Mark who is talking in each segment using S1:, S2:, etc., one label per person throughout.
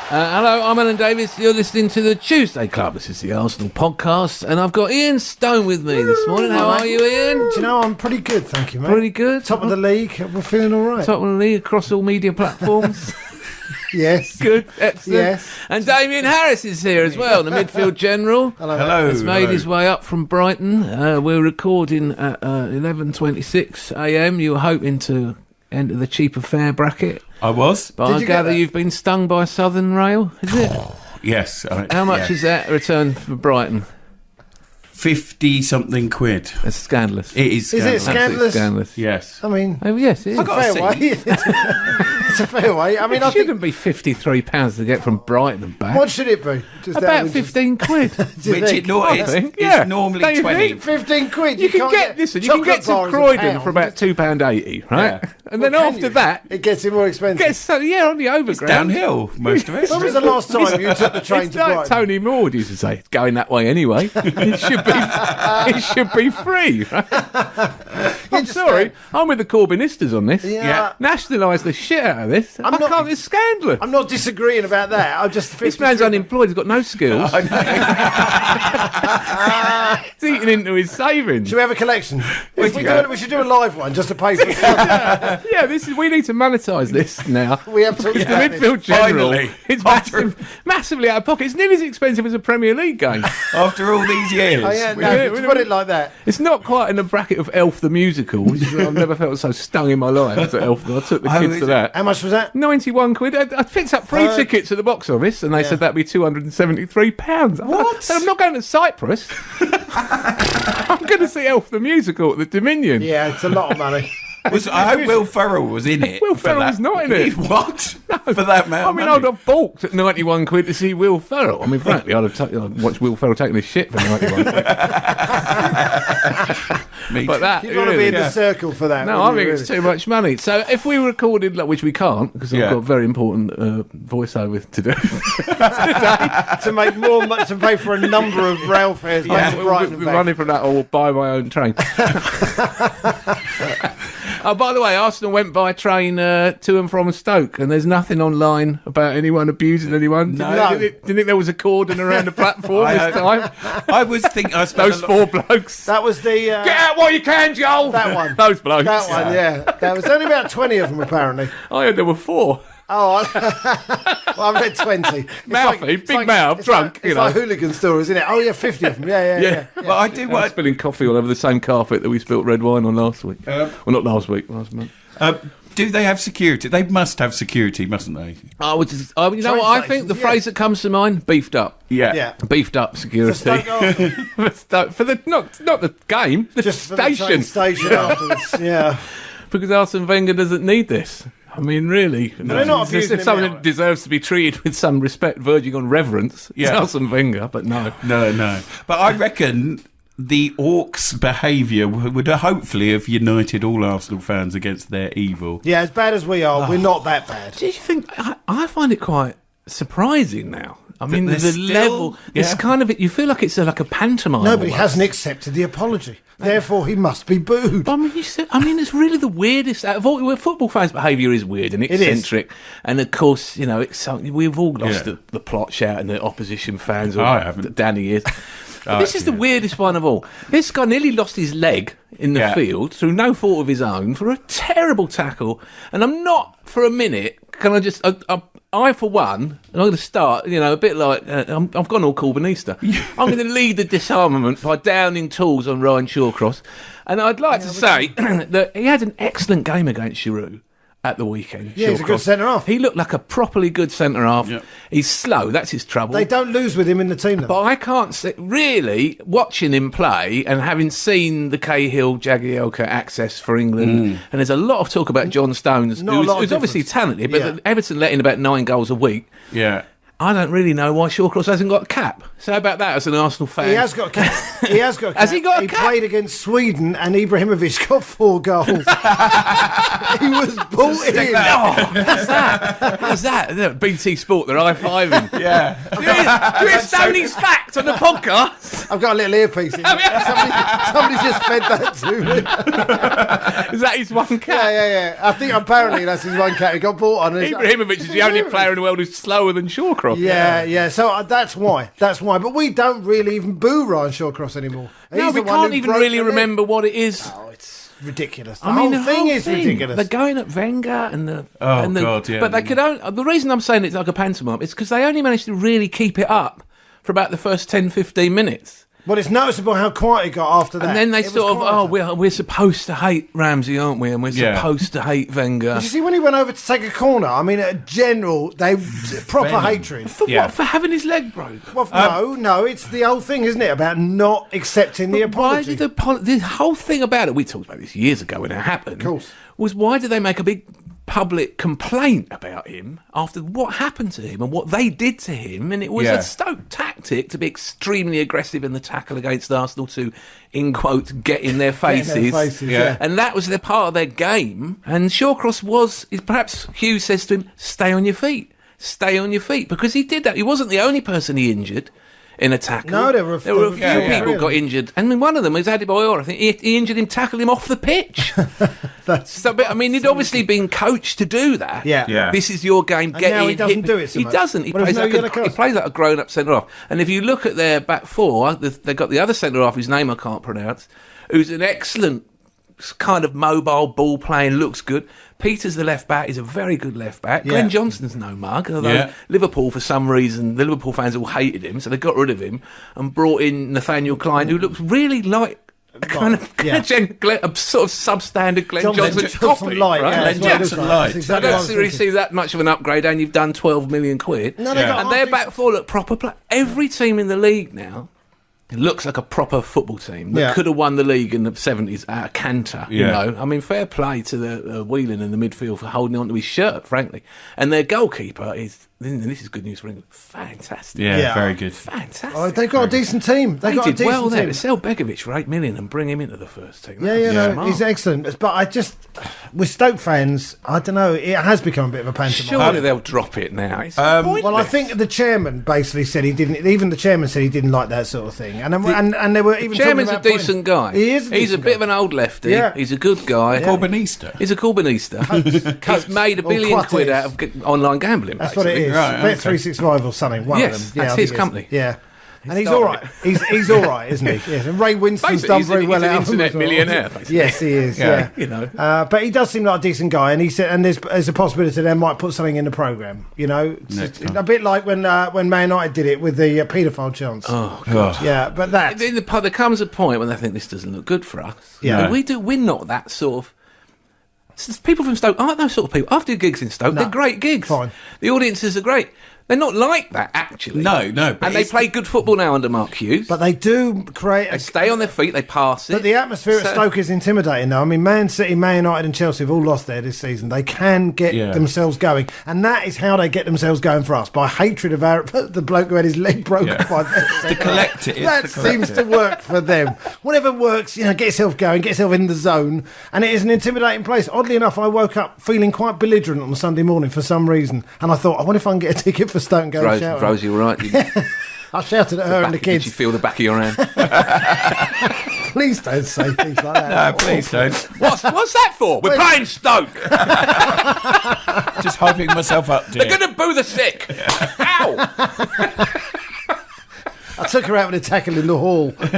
S1: Hello, I'm Alan Davies. You're listening to the Tuesday Club. This is the Arsenal podcast, and I've got Ian Stone with me this morning. How are you, Ian?
S2: Do you know, I'm pretty good, thank you, mate.
S1: Pretty good.
S2: Top of the league. We're feeling all right.
S1: Top of the league across all media platforms.
S2: Yes.
S1: Good, excellent.
S2: Yes.
S1: And Damian Harris is here as well, the midfield general.
S2: Hello.
S1: Has made his way up from Brighton. We're recording at 11:26 a.m. You were hoping to enter the cheaper fare bracket.
S3: I was.
S1: But I gather you've been stung by Southern Rail, is it?
S3: Yes.
S1: How much is that return for Brighton?
S3: 50-something quid.
S1: That's scandalous.
S3: It is
S2: Is it
S3: scandalous.
S2: scandalous?
S1: Scandalous.
S3: Yes.
S2: I mean,
S1: Oh, yes, it is.
S2: it's a fair way. It's a fair way. I mean, I
S1: It
S2: think.
S1: shouldn't be £53 to get from Brighton and back.
S2: What should it be? Just
S1: About 15 quid.
S3: Which
S1: I
S3: it's
S1: think, yeah.
S3: normally
S1: Don't you
S3: 20.
S1: think?
S2: 15 quid.
S1: You can
S2: can't
S1: get this. You can get to
S2: chocolate bars a
S1: Croydon
S2: pound.
S1: for about £2.80, right?
S3: Yeah.
S1: And
S2: Well,
S1: then
S2: can
S1: after
S2: you?
S1: that,
S2: It gets more expensive.
S1: gets on the overground.
S3: Downhill, most of it.
S2: When was the last time you took the train
S1: It's
S2: to
S1: like
S2: Brighton?
S1: Tony Maud used to say, going that way anyway. It should be free. Right? I'm sorry, I'm with the Corbynistas on this.
S2: Yeah.
S1: Nationalise the shit out of this.
S2: I'm not-
S1: It's scandalous.
S2: I'm not disagreeing about that. I'm just.
S1: This man's unemployed. He's got no skills. He's eating into his savings.
S2: Should we have a collection? If we do it, we should do a live one just to pay for it.
S1: Yeah, we need to monetise this now.
S2: We have to.
S1: It's the midfield general.
S3: Finally.
S1: It's
S3: After-
S1: massively out of pocket. It's nearly as expensive as a Premier League game.
S3: After all these years.
S2: Oh, yeah,
S3: we-
S2: no, to put it like that.
S1: It's not quite in the bracket of Elf the musical, which is, I've never felt so stung in my life as Elf. I took the
S3: Oh,
S1: kids
S3: is
S1: to
S3: it?
S1: that.
S2: How much was that?
S1: 91 quid. I picked up free
S2: Per-
S1: tickets at the box office, and they said that'd be £273.
S3: What?
S1: I said, I'm not going to Cyprus. I'm going to see Elf the musical at the Dominion.
S2: Yeah, it's a lot of money.
S3: I hope Will Ferrell was in it.
S1: Will
S3: for
S1: Ferrell
S3: that.
S1: was not in it.
S3: What? For that amount
S1: I
S3: of
S1: mean,
S3: money?
S1: I'd have balked at 91 quid to see Will Ferrell. I mean, frankly, I'd watched Will Ferrell taking his shit for 91 quid.
S3: Me
S1: But
S3: too.
S1: that,
S2: You've got to be in
S1: really,
S2: the circle for that.
S1: no, I
S2: wouldn't
S1: think
S2: you,
S1: it's too much money. So if we recorded, which we can't, because I've
S3: Yeah.
S1: got a very important voiceover to do.
S2: really? To make more money, to pay for a number of rail fares back to
S1: We'll
S2: Brighton
S1: be
S2: and back.
S1: running from that, or we'll buy my own train. Oh, by the way, Arsenal went by train to and from Stoke, and there's nothing online about anyone abusing anyone.
S3: No.
S1: Did you think there was a cordon around the platform this time?
S3: I was thinking I spent
S1: Those
S3: a lot-
S1: four blokes.
S2: That was the.
S1: Get out while you can, Joel.
S2: That one.
S1: Those blokes.
S2: That one, yeah. There was only about 20 of them, apparently.
S1: I heard there were four.
S2: Oh, well, I read 20. It's
S1: Mouthy, big mouth,
S2: it's
S1: drunk,
S2: It's
S1: you know.
S2: like hooligan stories, isn't it? Oh, yeah, 50 of them. Yeah.
S3: But I do
S1: I'm
S3: want.
S1: spilling coffee all over the same carpet that we spilt red wine on last week. Well, not last week, last month.
S3: Do they have security? They must have security, mustn't they?
S1: You know
S2: Train
S1: what I think?
S2: stations,
S1: The
S2: yeah.
S1: phrase that comes to mind: beefed up.
S2: Yeah.
S1: Beefed up
S2: For
S1: security.
S2: Stoke Arsenal,
S1: For the not the game, the
S2: just for the train
S1: station.
S2: station afterwards. Yeah.
S1: Because Arsene Wenger doesn't need this. I mean, really.
S2: they're not
S1: If
S2: abusing
S1: there's
S2: him
S1: someone
S2: now.
S1: that deserves to be treated with some respect, verging on reverence, it's
S3: Yeah.
S1: Arsene Wenger, but no.
S3: No. But I reckon the Orcs' behaviour would hopefully have united all Arsenal fans against their evil.
S2: Yeah, as bad as we are, we're not that bad.
S1: Do you think? I find it quite surprising now. I mean,
S3: they're
S1: the
S3: still-
S1: level. It's
S3: yeah.
S1: kind of. You feel like it's like a pantomime.
S2: Nobody
S1: almost.
S2: hasn't accepted the apology. Therefore, he must be booed.
S1: I mean, it's really the weirdest. Out of all, football fans' behaviour is weird and
S2: is.
S1: eccentric, and of course, you know, it's something we've all lost
S3: Yeah.
S1: the plot shouting the opposition fans. Or
S3: I haven't.
S1: Danny is. But this is the weirdest one of all. This guy nearly lost his leg in the
S3: Yeah.
S1: field through no fault of his own for a terrible tackle, and I'm not for a minute. Can I just? I for one, and I'm going to start. You know, a bit like I've gone all Corbynista. I'm going to lead the disarmament by downing tools on Ryan Shawcross, and I'd like to say that he had an excellent game against Giroud at the weekend.
S2: Yeah, he's a good
S1: Shawcross.
S2: centre-half.
S1: He looked like a properly good centre-half.
S3: Yep.
S1: He's slow, that's his trouble.
S2: They don't lose with him in the team, though.
S1: But I can't see, really, watching him play and having seen the Cahill, Jagielka access for England, and there's a lot of talk about John Stones,
S2: Not a lot of
S1: who's obviously
S2: difference.
S1: talented, but
S2: Yeah.
S1: Everton let in about 9 goals a week.
S3: Yeah.
S1: I don't really know why Shawcross hasn't got a cap. So how about that as an Arsenal fan?
S2: He has got a cap. He has got a cap.
S1: Has he got a cap?
S2: He played against Sweden and Ibrahimovic got 4 goals. He was brought in.
S1: How's that? BT Sport, they're high-fiving.
S3: Yeah.
S1: Do you hear Stoney's fact on the podcast?
S2: I've got a little earpiece in. Somebody just fed that to me.
S1: Is that his one cap?
S2: Yeah. I think apparently that's his one cap. He got bought on.
S1: Ibrahimovic is the only player in the world who's slower than Shawcross.
S2: Yeah. So that's why. But we don't really even boo Ryan Shawcross anymore.
S1: No,
S2: He's
S1: we
S2: the one
S1: can't
S2: who
S1: even
S2: broke
S1: really
S2: the
S1: remember what it is.
S2: Oh, it's ridiculous. The
S1: I mean,
S2: whole thing is ridiculous.
S1: They're going at Wenger and the.
S3: God, yeah.
S1: But they could only. The reason I'm saying it's like a pantomime is because they only managed to really keep it up for about the first 10, 15 minutes.
S2: Well, it's noticeable how quiet it got after that.
S1: And then they
S2: It was
S1: sort of,
S2: quieter.
S1: we're supposed to hate Ramsey, aren't we? And we're supposed to hate Wenger.
S2: Did you see when he went over to take a corner? I mean, at general, proper hatred.
S1: For what? For having his leg broke?
S2: Well, no, it's the whole thing, isn't it, about not accepting the apology.
S1: Why did the whole thing about it, we talked about this years ago when it happened,
S2: Of course.
S1: was why did they make a big public complaint about him after what happened to him and what they did to him? And it was a Stoke tactic to be extremely aggressive in the tackle against Arsenal to, in quotes, get in their faces.
S2: Yeah.
S1: And that was their part of their game. And Shawcross perhaps Hughes says to him, stay on your feet, because he did that. He wasn't the only person he injured in a tackle.
S2: No, there were a few
S1: people got injured. I mean, one of them was Adebayor. I think he injured him, tackled him off the pitch. He'd obviously been coached to do that.
S2: Yeah.
S1: This is your game.
S2: And now he doesn't do it so
S1: He
S2: much.
S1: doesn't. He
S2: Well,
S1: plays,
S2: there's no yellow
S1: he
S2: cards.
S1: plays like a grown-up centre-half. And if you look at their back four, they've got the other centre-half whose name I can't pronounce, who's an excellent kind of mobile ball playing, looks good. Peters, the left back, is a very good left back. Glenn Johnson's no mug, although Liverpool, for some reason, the Liverpool fans all hated him, so they got rid of him and brought in Nathaniel Klein, who looks really like a kind of a sort of substandard Glenn Johnson copy.
S2: Light,
S1: right?
S3: Glenn Johnson Light.
S1: I don't really see that much of an upgrade, and you've done 12 million quid.
S2: No,
S1: and their back four look proper play. Every team in the league now, it looks like a proper football team that could have won the league in the 70s at a canter, you know. I mean, fair play to the Whelan in the midfield for holding on to his shirt, frankly. And their goalkeeper is, and this is good news for England, fantastic.
S3: Yeah, very good.
S1: Fantastic.
S2: Oh, they've got a decent team.
S1: They did well there to sell Begovic for 8 million and bring him into the first team.
S2: He's excellent. But with Stoke fans, I don't know, it has become a bit of a pantomime.
S1: Surely they'll drop it now. It's pointless.
S2: Well, I think the chairman basically said he didn't. Even the chairman said he didn't like that sort of thing. And they were even.
S1: Chairman's
S2: talking
S1: a
S2: about
S1: decent guy.
S2: He is.
S1: He's a bit of an old lefty.
S2: Yeah.
S1: He's a good guy.
S3: Corbynista.
S1: He's a Corbynista. He's made $1 billion quid out of online gambling.
S2: That's what it is.
S3: Right,
S2: Bet 365 or something. One of them.
S1: That's
S2: I
S1: his
S2: think
S1: company.
S2: Yeah. And he's all right. He's all right, isn't he? Yes. And Ray Winston's
S1: Basically,
S2: done very well
S1: he's an
S2: out of him
S1: internet
S2: as well.
S1: millionaire. Basically.
S2: Yes, he is. Yeah.
S1: You know.
S2: But he does seem like a decent guy, and he said, and there's a possibility they might put something in the programme. You know, a bit like when Man United did it with the paedophile chance.
S1: Oh God.
S2: Yeah, but that
S1: There comes a point when they think this doesn't look good for us.
S2: Yeah.
S1: We're not that sort of. People from Stoke aren't those sort of people. After gigs in Stoke, they're great gigs.
S2: Fine.
S1: The audiences are great. They're not like that, actually.
S3: No. But
S1: And they play good football now under Mark Hughes.
S2: But they do create
S1: They stay on their feet, they pass it.
S2: But the atmosphere at Stoke is intimidating now. I mean, Man City, Man United and Chelsea have all lost there this season. They can get themselves going. And that is how they get themselves going for us, by hatred of the bloke who had his leg broken by
S3: the collective.
S2: That seems to work for them. Whatever works, get yourself going, get yourself in the zone. And it is an intimidating place. Oddly enough, I woke up feeling quite belligerent on Sunday morning for some reason. And I thought, I wonder if I can get a ticket for Stoke and go and shout.
S1: Rosie, all right?
S2: I shouted at her and the kids.
S1: Did you feel the back of your hand?
S2: Please don't say things like that.
S3: No, please don't.
S1: What's that for? We're playing Stoke.
S3: Just hyping myself up, dear.
S1: They're going to boo the sick. Ow!
S2: I took her out with a tackle in the hall. I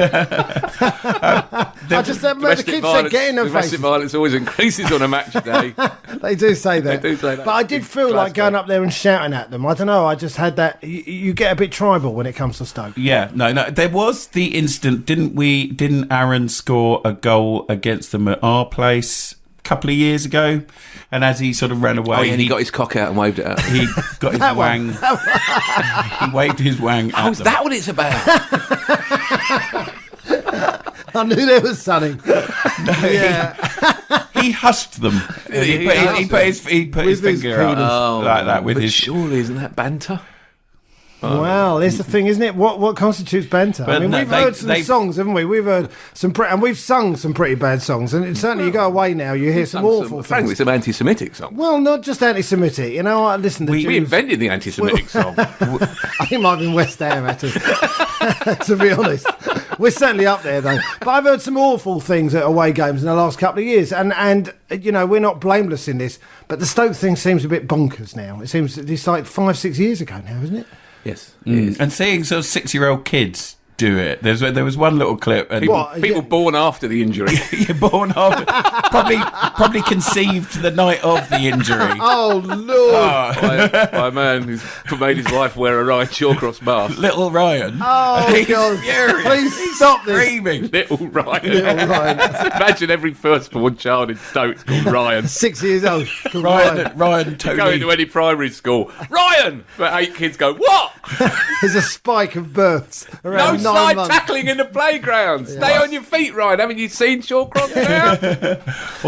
S2: just the kids said, get in her face.
S1: Domestic violence always increases on a match day.
S2: They do say that.
S1: They do say that.
S2: But I did feel like going up there and shouting at them. I don't know. I just had that. You get a bit tribal when it comes to Stoke.
S3: Yeah, no. There was the incident, didn't Aaron score a goal against them at our place a couple of years ago? And as he sort of ran away...
S1: and he got his cock out and waved it out.
S3: He got his wang... he waved his wang at
S1: is
S3: them.
S1: that what it's about?
S2: I knew there was something.
S3: He hushed them. He put his finger out like that with his...
S1: Surely, isn't that banter?
S2: Well, it's the thing, isn't it? What constitutes banter?
S3: But
S2: I mean,
S3: no,
S2: we've heard some songs, haven't we? We've heard some, and we've sung some pretty bad songs. And certainly, you go away now, you hear some awful things.
S1: Frankly, some anti-Semitic songs.
S2: Well, not just anti-Semitic. You know, I listen to Jews.
S1: We invented the anti-Semitic song.
S2: I think it might have been West Ham, actually, to be honest. We're certainly up there, though. But I've heard some awful things at away games in the last couple of years. And you know, we're not blameless in this. But the Stoke thing seems a bit bonkers now. It seems it's like 5-6 years ago now, isn't it?
S1: Yes. It is.
S3: And seeing sort of 6-year-old kids do it. There was one little clip. And
S1: People born after the injury.
S3: You're born after, probably conceived the night of the injury.
S2: Oh, Lord.
S1: By a man who's made his wife wear a Ryan Shawcross mask.
S3: Little Ryan.
S2: Oh,
S3: He's
S2: God.
S3: furious.
S2: Please stop this.
S3: Screaming.
S1: Little Ryan.
S2: Little Ryan.
S1: Imagine every firstborn child in Stoke's called Ryan.
S2: 6 years old.
S3: Ryan
S1: Go into
S3: totally.
S1: any primary school. Ryan! But 8 kids go, what?
S2: There's a spike of births
S1: No
S2: around 9
S1: slide
S2: months.
S1: tackling in the playground. Stay on your feet, Ryan. Haven't you seen Shawcross now?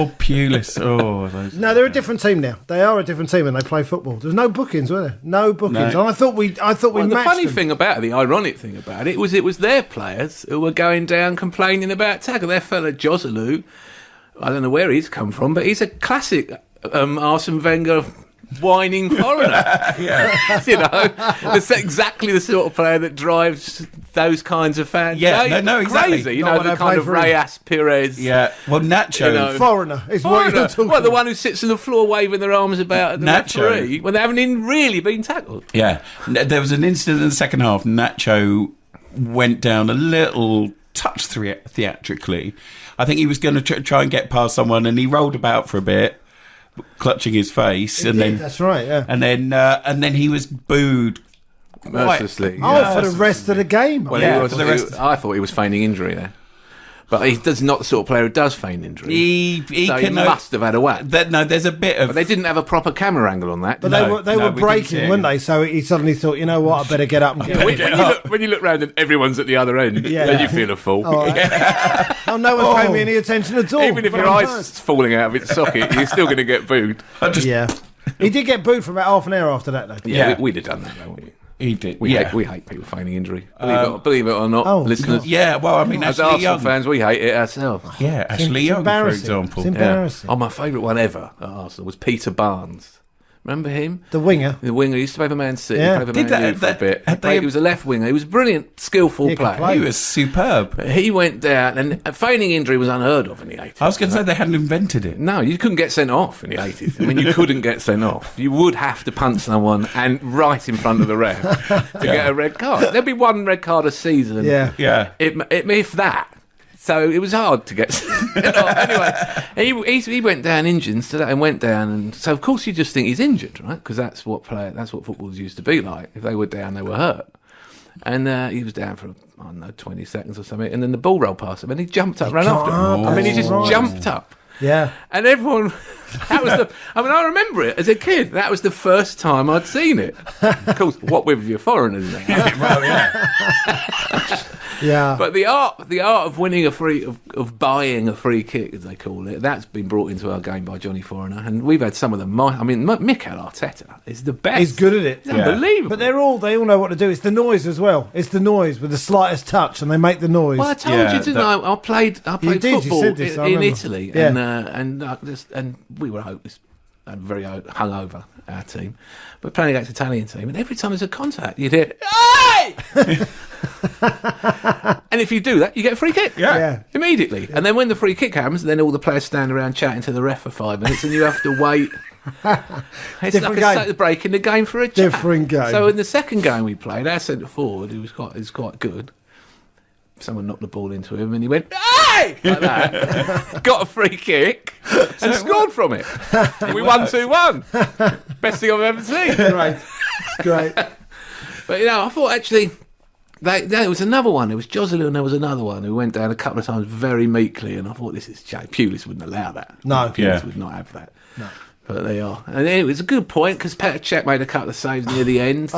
S3: Or Pulis. Oh, those.
S2: No, they're a different team now. They are a different team and they play football. There's no bookings, were there? No bookings.
S3: No.
S2: And I thought we
S1: Well, the
S2: matched
S1: funny
S2: them.
S1: thing about it, the ironic thing about it was their players who were going down complaining about tackle. Their fella Joselu, I don't know where he's come from, but he's a classic Arsene Wenger whining foreigner.
S3: Yeah.
S1: You know, it's exactly the sort of player that drives those kinds of fans.
S3: Yeah, no, exactly.
S1: Crazy. You
S2: Not
S1: know,
S2: when
S1: the
S2: they
S1: kind
S2: play
S1: of
S2: for him.
S1: Reyes Perez.
S3: Yeah. Well, Nacho.
S1: You know,
S2: Foreigner is what you're talking
S1: Well, the
S2: about.
S1: one who sits on the floor waving their arms about at the
S3: Nacho.
S1: referee when they haven't even really been tackled.
S3: Yeah. There was an incident in the second half. Nacho went down a little touch theatrically. I think he was going to try and get past someone, and he rolled about for a bit, clutching his face, and then
S2: That's right, yeah.
S3: and then he was booed
S1: Mercilessly.
S2: Oh, for the rest of the game.
S1: Well,
S3: Yeah,
S1: he was,
S3: for the rest-
S1: I thought he was feigning injury there. But he's not the sort of player who does feign injury.
S3: he
S1: So he must have had a whack.
S3: No, there's a bit of.
S1: But they didn't have a proper camera angle on that.
S2: But
S3: No,
S2: they
S3: no,
S2: were
S3: we didn't see
S2: breaking,
S3: it.
S2: weren't they? So he suddenly thought, you know what, I better get up and get
S1: When you look round and everyone's at the other end,
S2: Yeah.
S1: then you feel a fool.
S2: All right. Oh, no one's paying me any attention at all.
S1: Even if
S2: But
S1: your
S2: I'm
S1: eye's falling out of its socket, you're still going to get booed.
S2: Yeah. He did get booed for about half an hour after that, though.
S3: Yeah.
S1: We'd have done that, though, wouldn't we?
S3: He did.
S1: We,
S3: yeah.
S1: hate people feigning injury. Believe it or not,
S2: Oh,
S1: listeners.
S3: Yeah. Well, I mean,
S1: As
S3: Ashley
S1: Arsenal
S3: Young.
S1: fans, we hate it ourselves.
S3: Yeah, Ashley
S2: It's
S3: Young, for
S2: embarrassing.
S3: example.
S2: It's embarrassing.
S1: Oh, my favourite one ever at Arsenal was Peter Barnes. Remember him?
S2: The winger.
S1: The winger. He used to play for Man City.
S2: Yeah.
S1: Played for
S3: Did
S1: Man
S3: that-
S1: U for a
S3: that-
S1: bit.
S3: had they-
S1: He was a left winger. He was a brilliant, skillful
S2: He could
S1: player.
S2: play.
S3: He was superb.
S1: But he went down, and feigning injury was unheard of in the 80s.
S3: I was going to say they hadn't invented it.
S1: No, you couldn't get sent off in the 80s. I mean, you couldn't get sent off. You would have to punt someone and right in front of the ref to get a red card. There'd be one red card a season.
S2: Yeah.
S3: Yeah.
S1: If that. So it was hard to get sent off. Anyway, he went down injured and went down. And so, of course, you just think he's injured, right? Because that's what footballers used to be like. If they were down, they were hurt. And he was down for, I don't know, 20 seconds or something. And then the ball rolled past him and he jumped up, ran after him. I mean, he just jumped up.
S2: Yeah.
S1: And everyone, I remember it as a kid. That was the first time I'd seen it. Of course, what with your foreigners now.
S3: Well, yeah.
S2: Yeah.
S1: But the art of winning of buying a free kick, as they call it, that's been brought into our game by Johnny Foreigner. And we've had some of them. I mean, Mikel Arteta is the best.
S2: He's good at it.
S1: It's unbelievable.
S2: But they all know what to do. It's the noise as well. It's the noise with the slightest touch, and they make the noise.
S1: Well, I told
S3: Yeah,
S1: you, didn't I? I played
S2: You did, you
S1: football
S2: said this, I
S1: in
S2: remember.
S1: Italy,
S2: Yeah.
S1: and we were hopeless, and very hungover, our team. But playing against the Italian team, and every time there's a contact, you'd hear, "Hey!" And if you do that, you get a free kick.
S2: Yeah.
S1: Immediately. And then when the free kick happens, then all the players stand around chatting to the ref for 5 minutes, and you have to wait. It's
S2: Different
S1: like
S2: game.
S1: a break in the game for a chat.
S2: Different game.
S1: So in the second game we played, our centre forward, who was quite good, someone knocked the ball into him and he went, "Hey!" like that. Got a free kick and scored from it. We won 2-1. Best thing I've ever seen.
S2: Great. Great.
S1: But I thought actually there was another one. It was Joselu and there was another one who went down a couple of times very meekly, and I thought this is Pulis wouldn't allow that.
S2: No.
S1: Pulis
S3: Yeah.
S1: would not have that. No. But they are. And it was a good point because Petr Cech made a couple of saves near the end.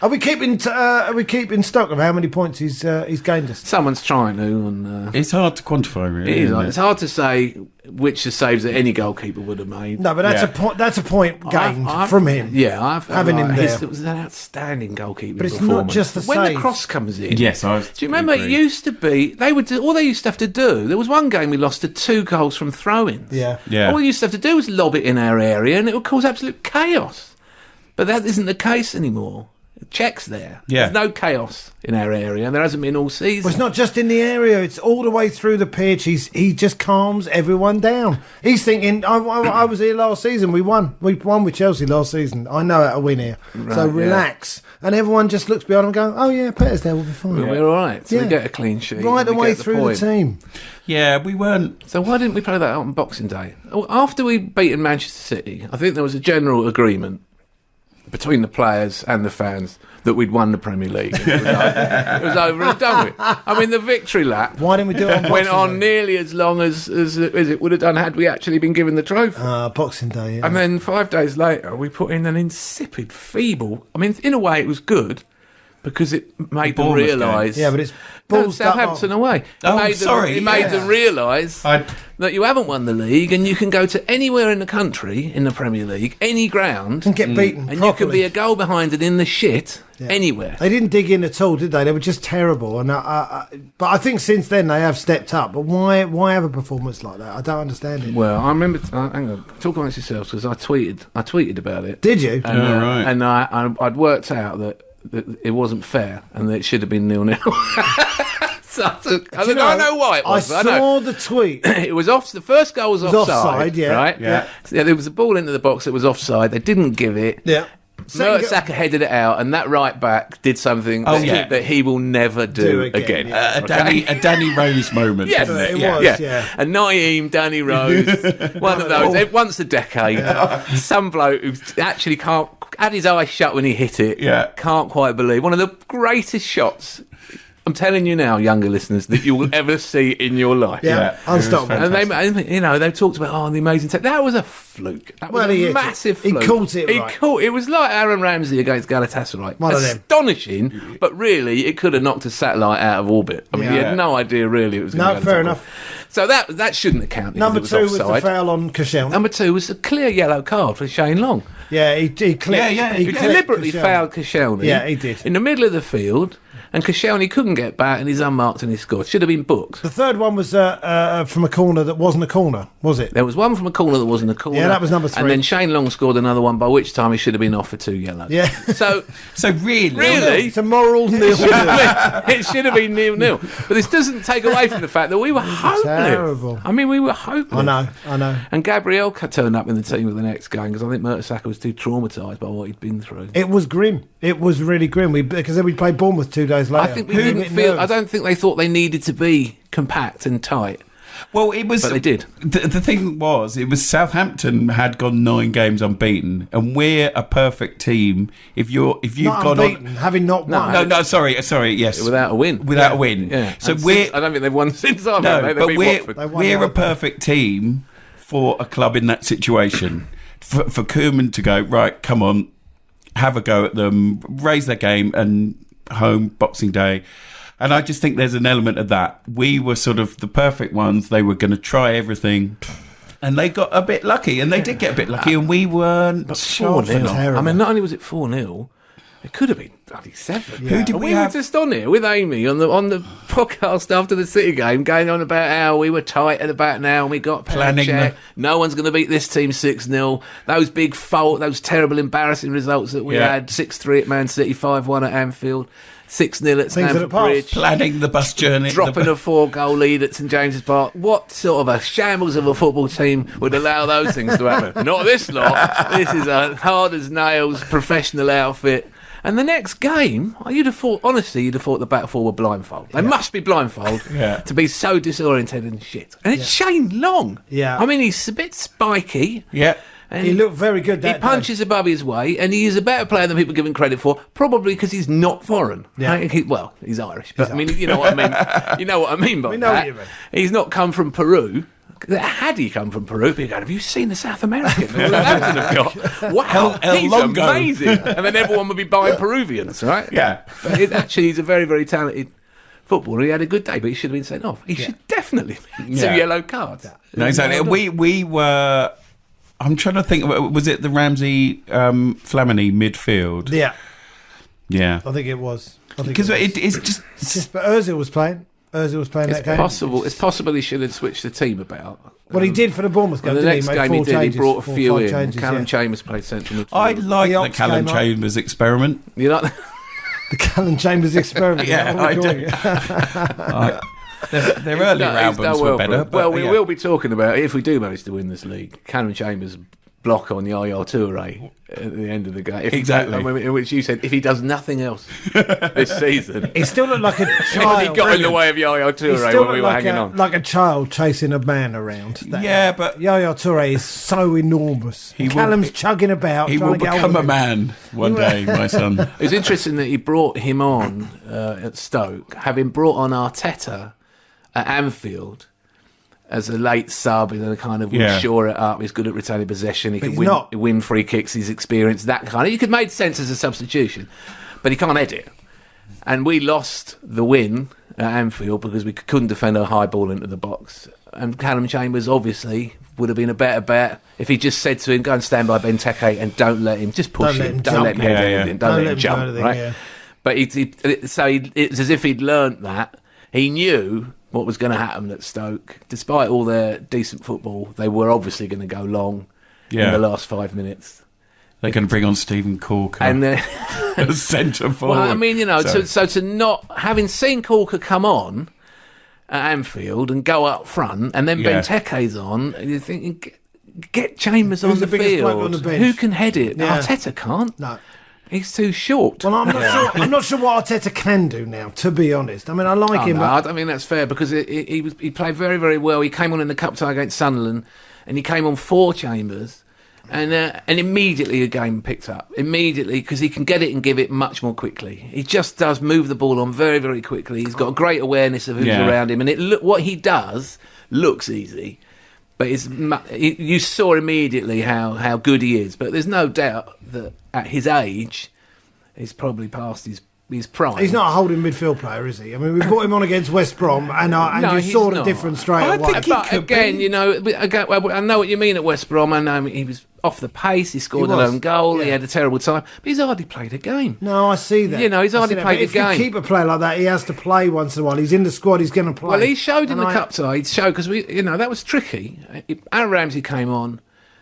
S2: Are we keeping stock of how many points he's gained us?
S1: Someone's trying to. And,
S3: It's hard to quantify, really.
S1: it is,
S3: isn't it?
S1: it's hard to say which are saves that any goalkeeper would have made.
S2: No, but that's
S3: Yeah.
S2: a point. That's a point gained
S1: I've-
S2: from him.
S1: Yeah,
S2: having him there.
S1: It was an outstanding goalkeeping
S2: But it's not
S1: performance.
S2: just the
S1: when
S2: save.
S1: the cross comes in.
S3: Yes, I
S1: Do you remember it used to be all they used to have to do? There was one game we lost to 2 goals from throw-ins.
S2: Yeah.
S3: Yeah.
S1: All we used to have to do was lob it in our area, and it would cause absolute chaos. But that isn't the case anymore. Check's there.
S3: Yeah.
S1: There's no chaos in our area, and there hasn't been all season.
S2: Well, it's not just in the area; it's all the way through the pitch. He just calms everyone down. He's thinking, "I was here last season. We won. We won with Chelsea last season. I know how to win here. So
S1: Right,
S2: relax." And everyone just looks behind him, and go, "Oh yeah, Petter's there. We'll be fine."
S1: We're all right. So
S2: Yeah.
S1: we get a clean sheet.
S2: Right
S1: and we
S2: away
S1: get
S2: through the
S1: point.
S2: team.
S3: Yeah, we weren't.
S1: So why didn't we play that out on Boxing Day? After we beaten Manchester City, I think there was a general agreement between the players and the fans that we'd won the Premier League. It was over and done with. I mean, the victory lap
S2: Why didn't we do it on
S1: went
S2: Boxing
S1: on
S2: Day?
S1: nearly as long as it would have done had we actually been given the trophy.
S2: Boxing Day. Yeah.
S1: And then 5 days later, we put in an insipid, feeble... I mean, in a way, it was good because it made them
S3: Bournemouth game.
S1: realise...
S2: Yeah, but it's
S1: No,
S2: balls up.
S1: Southampton away.
S3: Oh,
S1: It
S3: sorry,
S1: made
S3: yeah.
S1: them realise
S3: I-
S1: that you haven't won the league and you can go to anywhere in the country, in the Premier League, any ground,
S2: and get beaten.
S1: and
S2: properly.
S1: you can be a goal behind it in the shit
S2: Yeah.
S1: anywhere.
S2: They didn't dig in at all, did they? They were just terrible. And but I think since then they have stepped up. But why have a performance like that? I don't understand it.
S1: Well, I remember... hang on, talk amongst yourselves, because I tweeted about it.
S2: Did you?
S1: And,
S3: Oh, right.
S1: and I'd worked out that it wasn't fair and that it should have been 0-0. I don't know why it was.
S2: I
S1: but I know.
S2: saw the tweet.
S1: It was off. The first goal was offside.
S2: offside, yeah.
S1: Right?
S3: Yeah.
S1: So, there was a ball into the box that was offside. They didn't give it.
S2: Yeah.
S1: Mertesacker headed it out, and that right back did something that he will never do again.
S2: yeah.
S3: A Danny Rose moment.
S1: Yes,
S3: wasn't
S2: it
S3: Yeah.
S2: was. Yeah.
S1: A Naeem, Danny Rose, one of those. Once a decade, some bloke who actually can't had his eyes shut when he hit it.
S3: Yeah.
S1: Can't quite believe one of the greatest shots. I'm telling you now, younger listeners, that you will ever see in your life.
S2: Yeah.
S3: Yeah.
S2: Unstoppable.
S1: And they talked about the amazing tech. That was a fluke. That was
S2: Well, he
S1: a
S2: hit it.
S1: massive
S2: He
S1: fluke.
S2: caught it right.
S1: It was like Aaron Ramsey against Galatasaray.
S2: One of them.
S1: Astonishing, but really, it could have knocked a satellite out of orbit. I mean, he
S2: Yeah.
S1: had no idea really it was going to
S2: No,
S1: go
S2: fair
S1: to
S2: enough.
S1: So that shouldn't have counted.
S2: Number
S1: because
S2: two
S1: it
S2: was
S1: was
S2: the
S1: offside.
S2: foul on Koscielny.
S1: Number 2 was a clear yellow card for Shane Long.
S2: Yeah, he clipped.
S3: Yeah,
S1: He
S3: clipped
S1: deliberately
S2: Koscielny.
S1: fouled Koscielny.
S2: Yeah, he did.
S1: In the middle of the field, and Koscielny couldn't get back, and he's unmarked and he scored. Should have been booked.
S2: The third one was from a corner that wasn't a corner, was it?
S1: There was one from a corner that wasn't a corner.
S2: Yeah, that was number 3.
S1: And then Shane Long scored another one, by which time he should have been off for 2 yellows.
S2: Yeah.
S1: So
S3: So really,
S1: Really?
S2: It's a moral nil.
S1: it should have been 0-0. But this doesn't take away from the fact that we were hopeless.
S2: terrible.
S1: I mean, we were hopeless.
S2: I know.
S1: And Gabriel turned up in the team for the next game because I think Mertesacker was too traumatised by what he'd been through.
S2: It was grim. It was really grim. Because then we played Bournemouth 2 days later.
S1: I think we didn't feel. I don't think they thought they needed to be compact and tight,
S3: well, it was.
S1: but they did.
S3: The thing was, it was Southampton had gone 9 games unbeaten, and we're a perfect team. If you've
S2: not
S3: gone
S2: unbeaten,
S3: on,
S2: having not won.
S3: no, sorry, yes,
S1: Without a win.
S3: without a win.
S1: Yeah.
S3: So
S1: And
S3: we're
S1: I don't think they've won since I've
S3: no,
S1: been.
S3: but
S1: They beat
S3: we're
S1: Watford.
S2: They won
S3: we're a
S2: Watford.
S3: perfect team for a club in that situation. For Koeman to go right, come on, have a go at them, raise their game, and home Boxing Day. And I just think there's an element of that. We were sort of the perfect ones. They were going to try everything. And they got a bit lucky. And they did get a bit lucky. And we weren't sharp
S1: 4-0.
S3: enough.
S2: Terrible.
S1: I mean, not only was it 4-0, it could have been bloody 7.
S2: Who
S3: did
S1: And
S3: we
S1: we were
S3: have?
S1: just on here with Amy on the podcast after the City game, going on about how we were tight at the back now and we got
S3: Planning
S1: check. No one's going to beat this team 6-0. Those big those terrible, embarrassing results that we
S3: Yeah.
S1: had: 6-3 at Man City, 5-1 at Anfield, 6-0 at
S2: Things of the
S1: Stamford
S2: past.
S1: Bridge.
S3: Planning the bus journey.
S1: Dropping a 4-goal lead at St James's Park. What sort of a shambles of a football team would allow those things to happen? Not this lot. This is a hard as nails professional outfit. And the next game, you'd have thought the back four were blindfold. They must be blindfold
S3: Yeah.
S1: to be so disoriented and shit. And it's Shane Long.
S2: Yeah.
S1: I mean, he's a bit spiky.
S3: Yeah.
S1: And
S2: He looked very good
S1: he
S2: that
S1: punches above his weight, and he is a better player than people give him credit for, probably because he's not foreign.
S2: Yeah.
S1: He's Irish, but I mean, you know what I mean. You know what I mean by
S2: We know
S1: that.
S2: what you mean.
S1: He's not come from Peru Had he come from Peru, he'd go, have you seen the South American that Southampton have got? Wow, he's
S3: Longo.
S1: amazing. And then everyone would be buying Peruvians, right?
S3: Yeah.
S1: But actually, he's a very, very talented footballer. He had a good day, but he should have been sent off. He should definitely have 2 yellow cards.
S3: No, exactly. We were... I'm trying to think. Was it the Ramsey Flamini midfield?
S2: Yeah,
S3: Yeah.
S2: I think it was.
S3: Because it's just...
S2: But Ozil was playing. that game.
S1: It's possible he should have switched the team about.
S2: Well, he did for the Bournemouth game.
S1: The
S2: didn't
S1: next
S2: he? Made
S1: game
S2: 4
S1: he did.
S2: changes,
S1: He brought a
S2: 4 or
S1: few
S2: 5
S1: in.
S2: changes,
S1: Callum
S2: yeah.
S1: Chambers played central midfield.
S3: I like
S2: The
S3: the
S2: Ox
S3: Callum
S2: came up.
S3: Chambers experiment.
S1: You know,
S2: The Callum Chambers experiment.
S3: Yeah,
S2: What are we
S3: I
S2: calling
S3: do. Their early albums were better.
S1: Well, we will be talking about, if we do manage to win this league, Callum Chambers' block on Yaya Toure at the end of the game.
S3: Exactly.
S1: In which you said, if he does nothing else this season,
S2: He still looked like a
S1: he
S2: child.
S1: got in the way of Yaya
S2: He
S1: Toure
S2: still
S1: when we
S2: looked
S1: were
S2: like
S1: hanging on.
S2: like a child chasing a man around.
S3: Yeah, but
S2: Yaya Toure is so enormous.
S3: He will-
S2: Callum's chugging about.
S3: he
S2: trying
S3: will
S2: to get
S3: become
S2: hold
S3: a
S2: of him.
S3: man one day, my son.
S1: It was interesting that he brought him on at Stoke, having brought on Arteta at Anfield as a late sub and a kind of
S3: Yeah.
S1: shore it up. He's good at retaining possession. He
S2: But
S1: can
S2: he's
S1: win,
S2: not.
S1: win free kicks. He's experienced that kind of. You could make sense as a substitution, but he can't edit. And we lost the win at Anfield because we couldn't defend a high ball into the box. And Callum Chambers obviously would have been a better bet if he just said to him, "Go and stand by Benteke and don't let him just push
S2: Don't let
S1: him.
S2: him
S1: Don't
S2: jump.
S1: let him
S3: Yeah,
S1: head
S3: yeah.
S1: anything. Don't let him
S2: do
S1: jump."
S2: anything,
S1: Right?
S2: yeah.
S1: But it's as if he'd learnt that. He knew what was going to happen at Stoke. Despite all their decent football, they were obviously going to go long in
S3: Yeah.
S1: the last 5 minutes.
S3: They're going to bring on Stephen Corker
S1: And
S3: as centre forward.
S1: well, I mean,
S3: So-
S1: so to not having seen Corker come on at Anfield and go up front, and then
S3: Yeah.
S1: Benteke's on, and you're thinking, get Chambers
S2: Who's
S1: on the
S2: the biggest bloke
S1: field.
S2: on the bench?
S1: Who can head it?
S2: Yeah.
S1: Arteta can't.
S2: No.
S1: He's too short.
S2: Well, I'm not sure what Arteta can do now, to be honest. I mean, I like him.
S1: No,
S2: but
S1: I don't think that's fair because he played very, very well. He came on in the cup tie against Sunderland, and he came on for Chambers, and immediately a game picked up. Immediately, because he can get it and give it much more quickly. He just does move the ball on very, very quickly. He's got a great awareness of who's
S3: Yeah.
S1: around him, and what he does looks easy. But you saw immediately how good he is. But there's no doubt that at his age, he's probably past his prime.
S2: he's not a holding midfield player, is he? I mean, we brought him on against West Brom, and
S1: No,
S2: you
S1: he's
S2: saw the
S1: not.
S2: difference straight
S3: I
S2: away.
S3: think he
S1: But
S3: could
S1: again,
S3: be.
S1: I know what you mean at West Brom. I know he was off the pace. He scored
S2: He
S1: an
S2: was,
S1: own goal. He
S2: yeah.
S1: had a terrible time. But he's hardly played a game.
S2: No, I see that.
S1: You know, he's
S2: I
S1: hardly
S2: see that.
S1: played
S2: But
S1: the
S2: if
S1: game.
S2: you keep a player like that, he has to play once in a while. He's in the squad. He's going to play.
S1: Well, he showed in
S2: And
S1: the cup tie. He showed because that was tricky. Aaron Ramsey came on.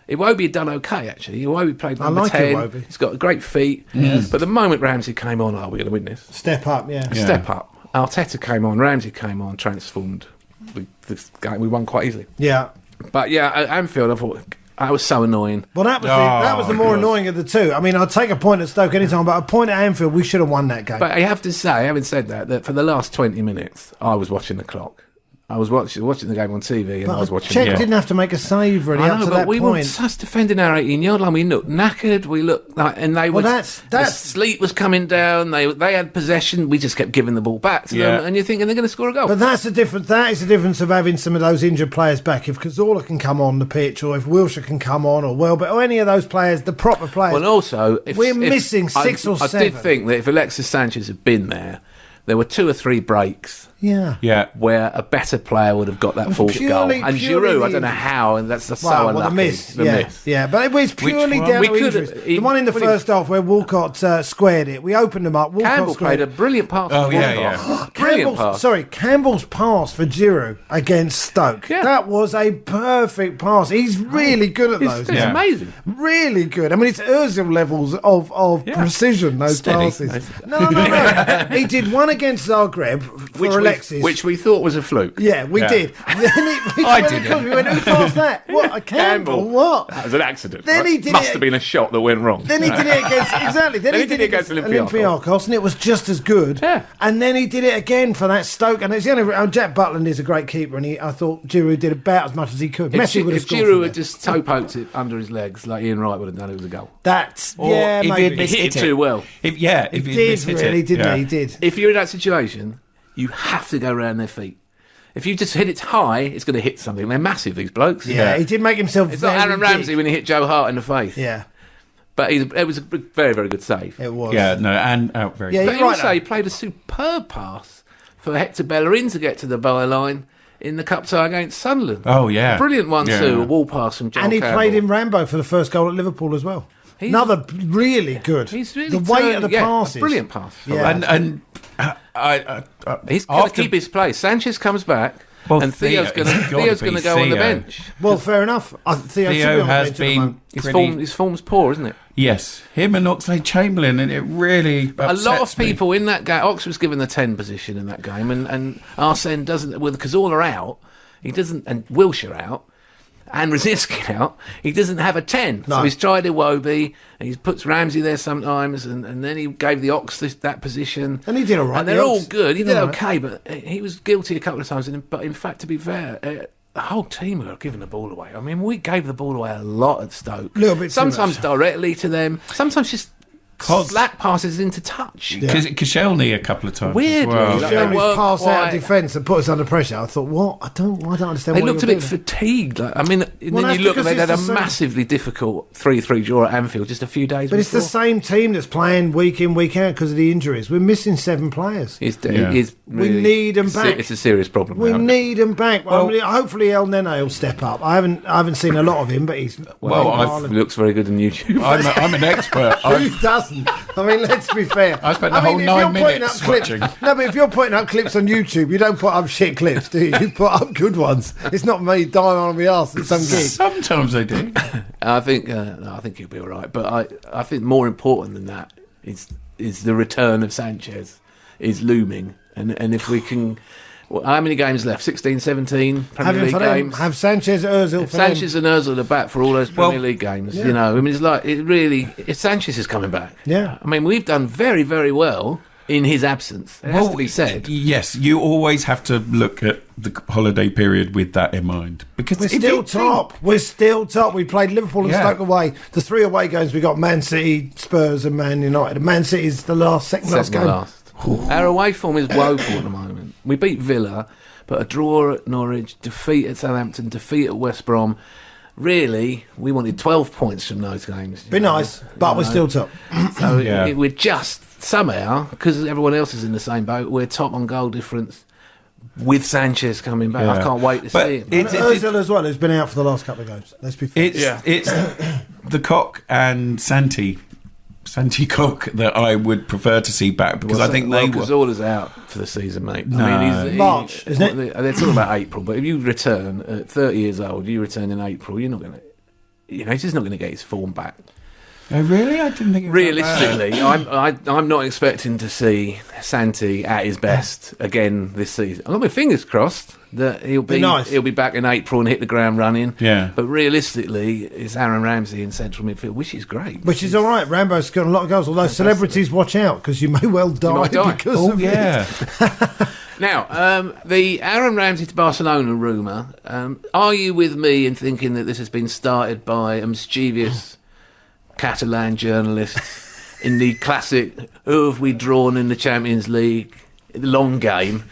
S1: Iwobi had done okay, actually. Iwobi played number
S2: like
S1: 10.
S2: Iwobi.
S1: He's got great feet. But the moment Ramsey came on, we're going to win this.
S2: Step up, yeah.
S3: Yeah.
S1: Step up. Arteta came on. Ramsey came on. Transformed this game. We won quite easily.
S2: Yeah.
S1: But yeah, at Anfield, I thought that was so annoying.
S2: Well, that was the
S3: Oh,
S2: more
S3: God.
S2: annoying of the two. I mean, I'd take a point at Stoke anytime, but a point at Anfield, we should have won that game.
S1: But I have to say, having said that for the last 20 minutes, I was watching the clock. I was watching the game on TV, and I was watching.
S2: Czech
S1: the clock.
S2: didn't have to make a save really
S1: I
S2: up
S1: know,
S2: to
S1: but
S2: that
S1: we were
S2: point.
S1: just defending our 18-yard line. We looked knackered. We looked like, and they were.
S2: that's-
S1: the sleet was coming down. They had possession. We just kept giving the ball back to them, and you're thinking they're going to score a goal.
S2: But that's the difference. That is the difference of having some of those injured players back. If Cazorla can come on the pitch, or if Wilshere can come on, or Welbeck, or any of those players, the proper players.
S1: Well, also,
S2: We're missing six or
S1: I
S2: seven.
S1: did think that if Alexis Sanchez had been there were 2 or 3 breaks
S2: yeah.
S3: Yeah.
S1: where a better player would have got that fourth goal.
S2: purely-
S1: And
S2: purely
S1: Giroud, I
S2: the
S1: don't know
S2: injury.
S1: how, and that's so
S2: Well,
S1: unlucky.
S2: the miss,
S1: The
S2: yeah,
S1: miss.
S2: yeah, but it was purely
S3: one?
S2: down
S1: We
S2: to
S1: could
S2: injuries.
S1: have-
S2: The one in the first half where Walcott squared it, we opened them up. Walcott
S1: Campbell
S2: squared
S1: played a
S2: it.
S1: brilliant pass.
S3: Oh,
S1: to
S3: yeah,
S1: Walcott.
S3: yeah.
S1: Brilliant pass.
S2: Campbell's pass for Giroud against Stoke.
S1: Yeah.
S2: That was a perfect pass. He's really good at those.
S1: It's
S3: Yeah.
S1: amazing.
S2: Really good. I mean, it's Ozil levels of precision, those
S3: Steady.
S2: passes. No. He did one against Zagreb for Alexis.
S1: Which we thought was a fluke.
S2: yeah, we
S3: Yeah.
S2: did. And then
S3: I didn't.
S2: We went, who passed that? What, a Campbell? What?
S1: That was an accident.
S2: Then
S1: right?
S2: he did
S1: Must
S2: it-
S1: have been a shot that went wrong.
S2: Then he did it against exactly. Then he did it against Olympiacos, and it was just as good.
S1: Yeah.
S2: And then he did it again for that Stoke, and it's the only. Jack Butland is a great keeper, and I thought Giroud did about as much as he could. Messi would have
S1: If
S2: scored.
S1: Giroud
S2: from
S1: had
S2: there.
S1: just toe poked it under his legs like Ian Wright would have done, it was a goal.
S2: That's
S3: Or
S2: yeah,
S3: if he had
S2: maybe.
S1: He
S3: missed
S1: hit it
S3: it.
S1: too well.
S3: If
S2: He
S3: he'd
S2: did
S3: missed
S2: really,
S3: it.
S2: didn't
S3: Yeah.
S2: he? He did.
S1: If you're in that situation, you have to go around their feet. If you just hit it high, it's going to hit something. They're massive, these blokes.
S2: Yeah, he did make himself.
S1: It's like Aaron Ramsey
S2: big.
S1: when he hit Joe Hart in the face.
S2: Yeah,
S1: but it was a very, very good save.
S2: it was.
S3: Yeah, no, and very.
S2: Yeah,
S3: good.
S1: But
S2: you're right,
S1: also,
S2: though.
S1: he played a superb pass for Hector Bellerin to get to the byline in the cup tie against Sunderland.
S3: Oh, yeah.
S1: Brilliant one,
S3: Yeah.
S1: too. A wall pass from John
S2: And he
S1: Campbell.
S2: played in Rambo for the first goal at Liverpool as well.
S1: He's-
S2: Another really good.
S1: He's really
S2: the weight of the
S1: a
S2: passes.
S1: brilliant pass.
S2: Yeah.
S3: And I
S1: He's going to
S3: after-
S1: keep his place. Sanchez comes back,
S3: Well,
S1: and Theo's
S3: Theo-
S1: going
S3: it's gotta
S1: to
S3: be
S1: go on the
S3: Theo.
S1: bench.
S2: Well, fair enough. Theo, should be
S3: Theo
S2: on the
S3: has
S2: bench at the
S3: been
S2: moment.
S1: His form's poor, isn't it?
S3: Yes, him and Oxlade-Chamberlain, and it really
S1: A lot of
S3: upsets me.
S1: people in that game. Ox was given the 10 position in that game, and Arsene doesn't. With Cazorla out, he doesn't, and Wilshire out, and Rosicky out. He doesn't have a 10.
S2: No.
S1: So he's tried Iwobi, and he puts Ramsey there sometimes, and then he gave the Ox that position.
S2: And he did all right.
S1: And they're
S2: the
S1: all
S2: Ox.
S1: good. He did
S2: all right.
S1: okay, but he was guilty a couple of times. But in fact, to be fair, the whole team were giving the ball away. I mean, we gave the ball away a lot at Stoke.
S2: Little bit too
S1: sometimes
S2: much.
S1: directly to them. Sometimes just slack passes into touch.
S3: Koscielny a couple of times.
S1: Weirdly,
S3: as well.
S1: like,
S2: Showing
S1: they
S2: his
S1: weren't
S2: pass out
S1: quite-
S2: of defence and put us under pressure. I thought, what? I don't understand.
S1: They
S2: what
S1: looked a
S2: you're
S1: bit
S2: doing.
S1: fatigued. Like, I mean, and then
S2: that's
S1: you look,
S2: because
S1: they had a
S2: it's the same-
S1: massively difficult 3-3 draw at Anfield just a few days
S2: But it's the
S1: before.
S2: same team that's playing week in, week out because of the injuries. We're missing 7 players.
S1: It's
S3: Yeah.
S2: We need them back.
S1: It's a serious problem.
S2: We
S1: now.
S2: need him back.
S3: Well-
S2: I mean, hopefully El Nene will step up. I haven't seen a lot of him, but he's
S1: He looks very good on YouTube.
S3: I'm an expert.
S2: Who doesn't? I mean, let's be fair.
S3: I spent the whole
S2: if
S3: 9
S2: you're putting
S3: minutes
S2: up clips,
S3: watching.
S2: No, but if you're putting up clips on YouTube, you don't put up shit clips, do you? You put up good ones. It's not me dying on my arse at some gig.
S3: Sometimes they do.
S1: I think he'll be all right. But I think more important than that is the return of Sanchez is looming, and if we can. Well, how many games left? 16, 17 Premier
S2: Have him
S1: League
S2: for them.
S1: games.
S2: Have Sanchez, Ozil
S1: If
S2: for them.
S1: Sanchez and Ozil are back for all those Premier League games,
S2: Yeah.
S1: you know, I mean, it's like if Sanchez is coming back,
S2: Yeah.
S1: I mean, we've done very, very well in his absence. It has to be said.
S3: Yes, you always have to look at the holiday period with that in mind because
S2: We're
S3: if
S2: still
S3: you
S2: top. We're still top. We played Liverpool and
S3: Yeah.
S2: Stoke away. The 3 away games we got: Man City, Spurs, and Man United. Man City's the second last
S1: Second
S2: game.
S1: last. Our away form is woeful at the moment. We beat Villa, but a draw at Norwich, defeat at Southampton, defeat at West Brom. Really, we wanted 12 points from those games.
S2: Be nice, but we're still top.
S1: So
S3: Yeah.
S1: we're just somehow, because everyone else is in the same boat, we're top on goal difference with Sanchez coming back. I
S3: Yeah.
S1: can't wait to
S3: But
S1: see him.
S2: And Ozil as well, who's been out for the last couple of games. Let's be fair.
S3: It's the Cock and Santi Cock that I would prefer to see back because I think they were.
S1: Cazorla's out for the season, mate.
S3: No.
S1: I mean,
S2: March, isn't it?
S1: They're talking about April, but if you return at 30 years old, you return in April, you're not going to. He's just not going to get his form back.
S3: Oh, really? I didn't think it was
S1: Realistically, I'm not expecting to see Santi at his best again this season. I've got my fingers crossed that he'll be
S2: nice.
S1: he'll be back in April and hit the ground running.
S3: Yeah.
S1: But realistically, it's Aaron Ramsey in central midfield, which is great.
S2: Which is all right. Rambo's got a lot of goals, although celebrities watch out because you may well die,
S1: might die.
S2: because
S3: Oh
S2: of
S3: yeah.
S1: Now, the Aaron Ramsey to Barcelona rumour, are you with me in thinking that this has been started by a mischievous Catalan journalist in the classic, who have we drawn in the Champions League, long game?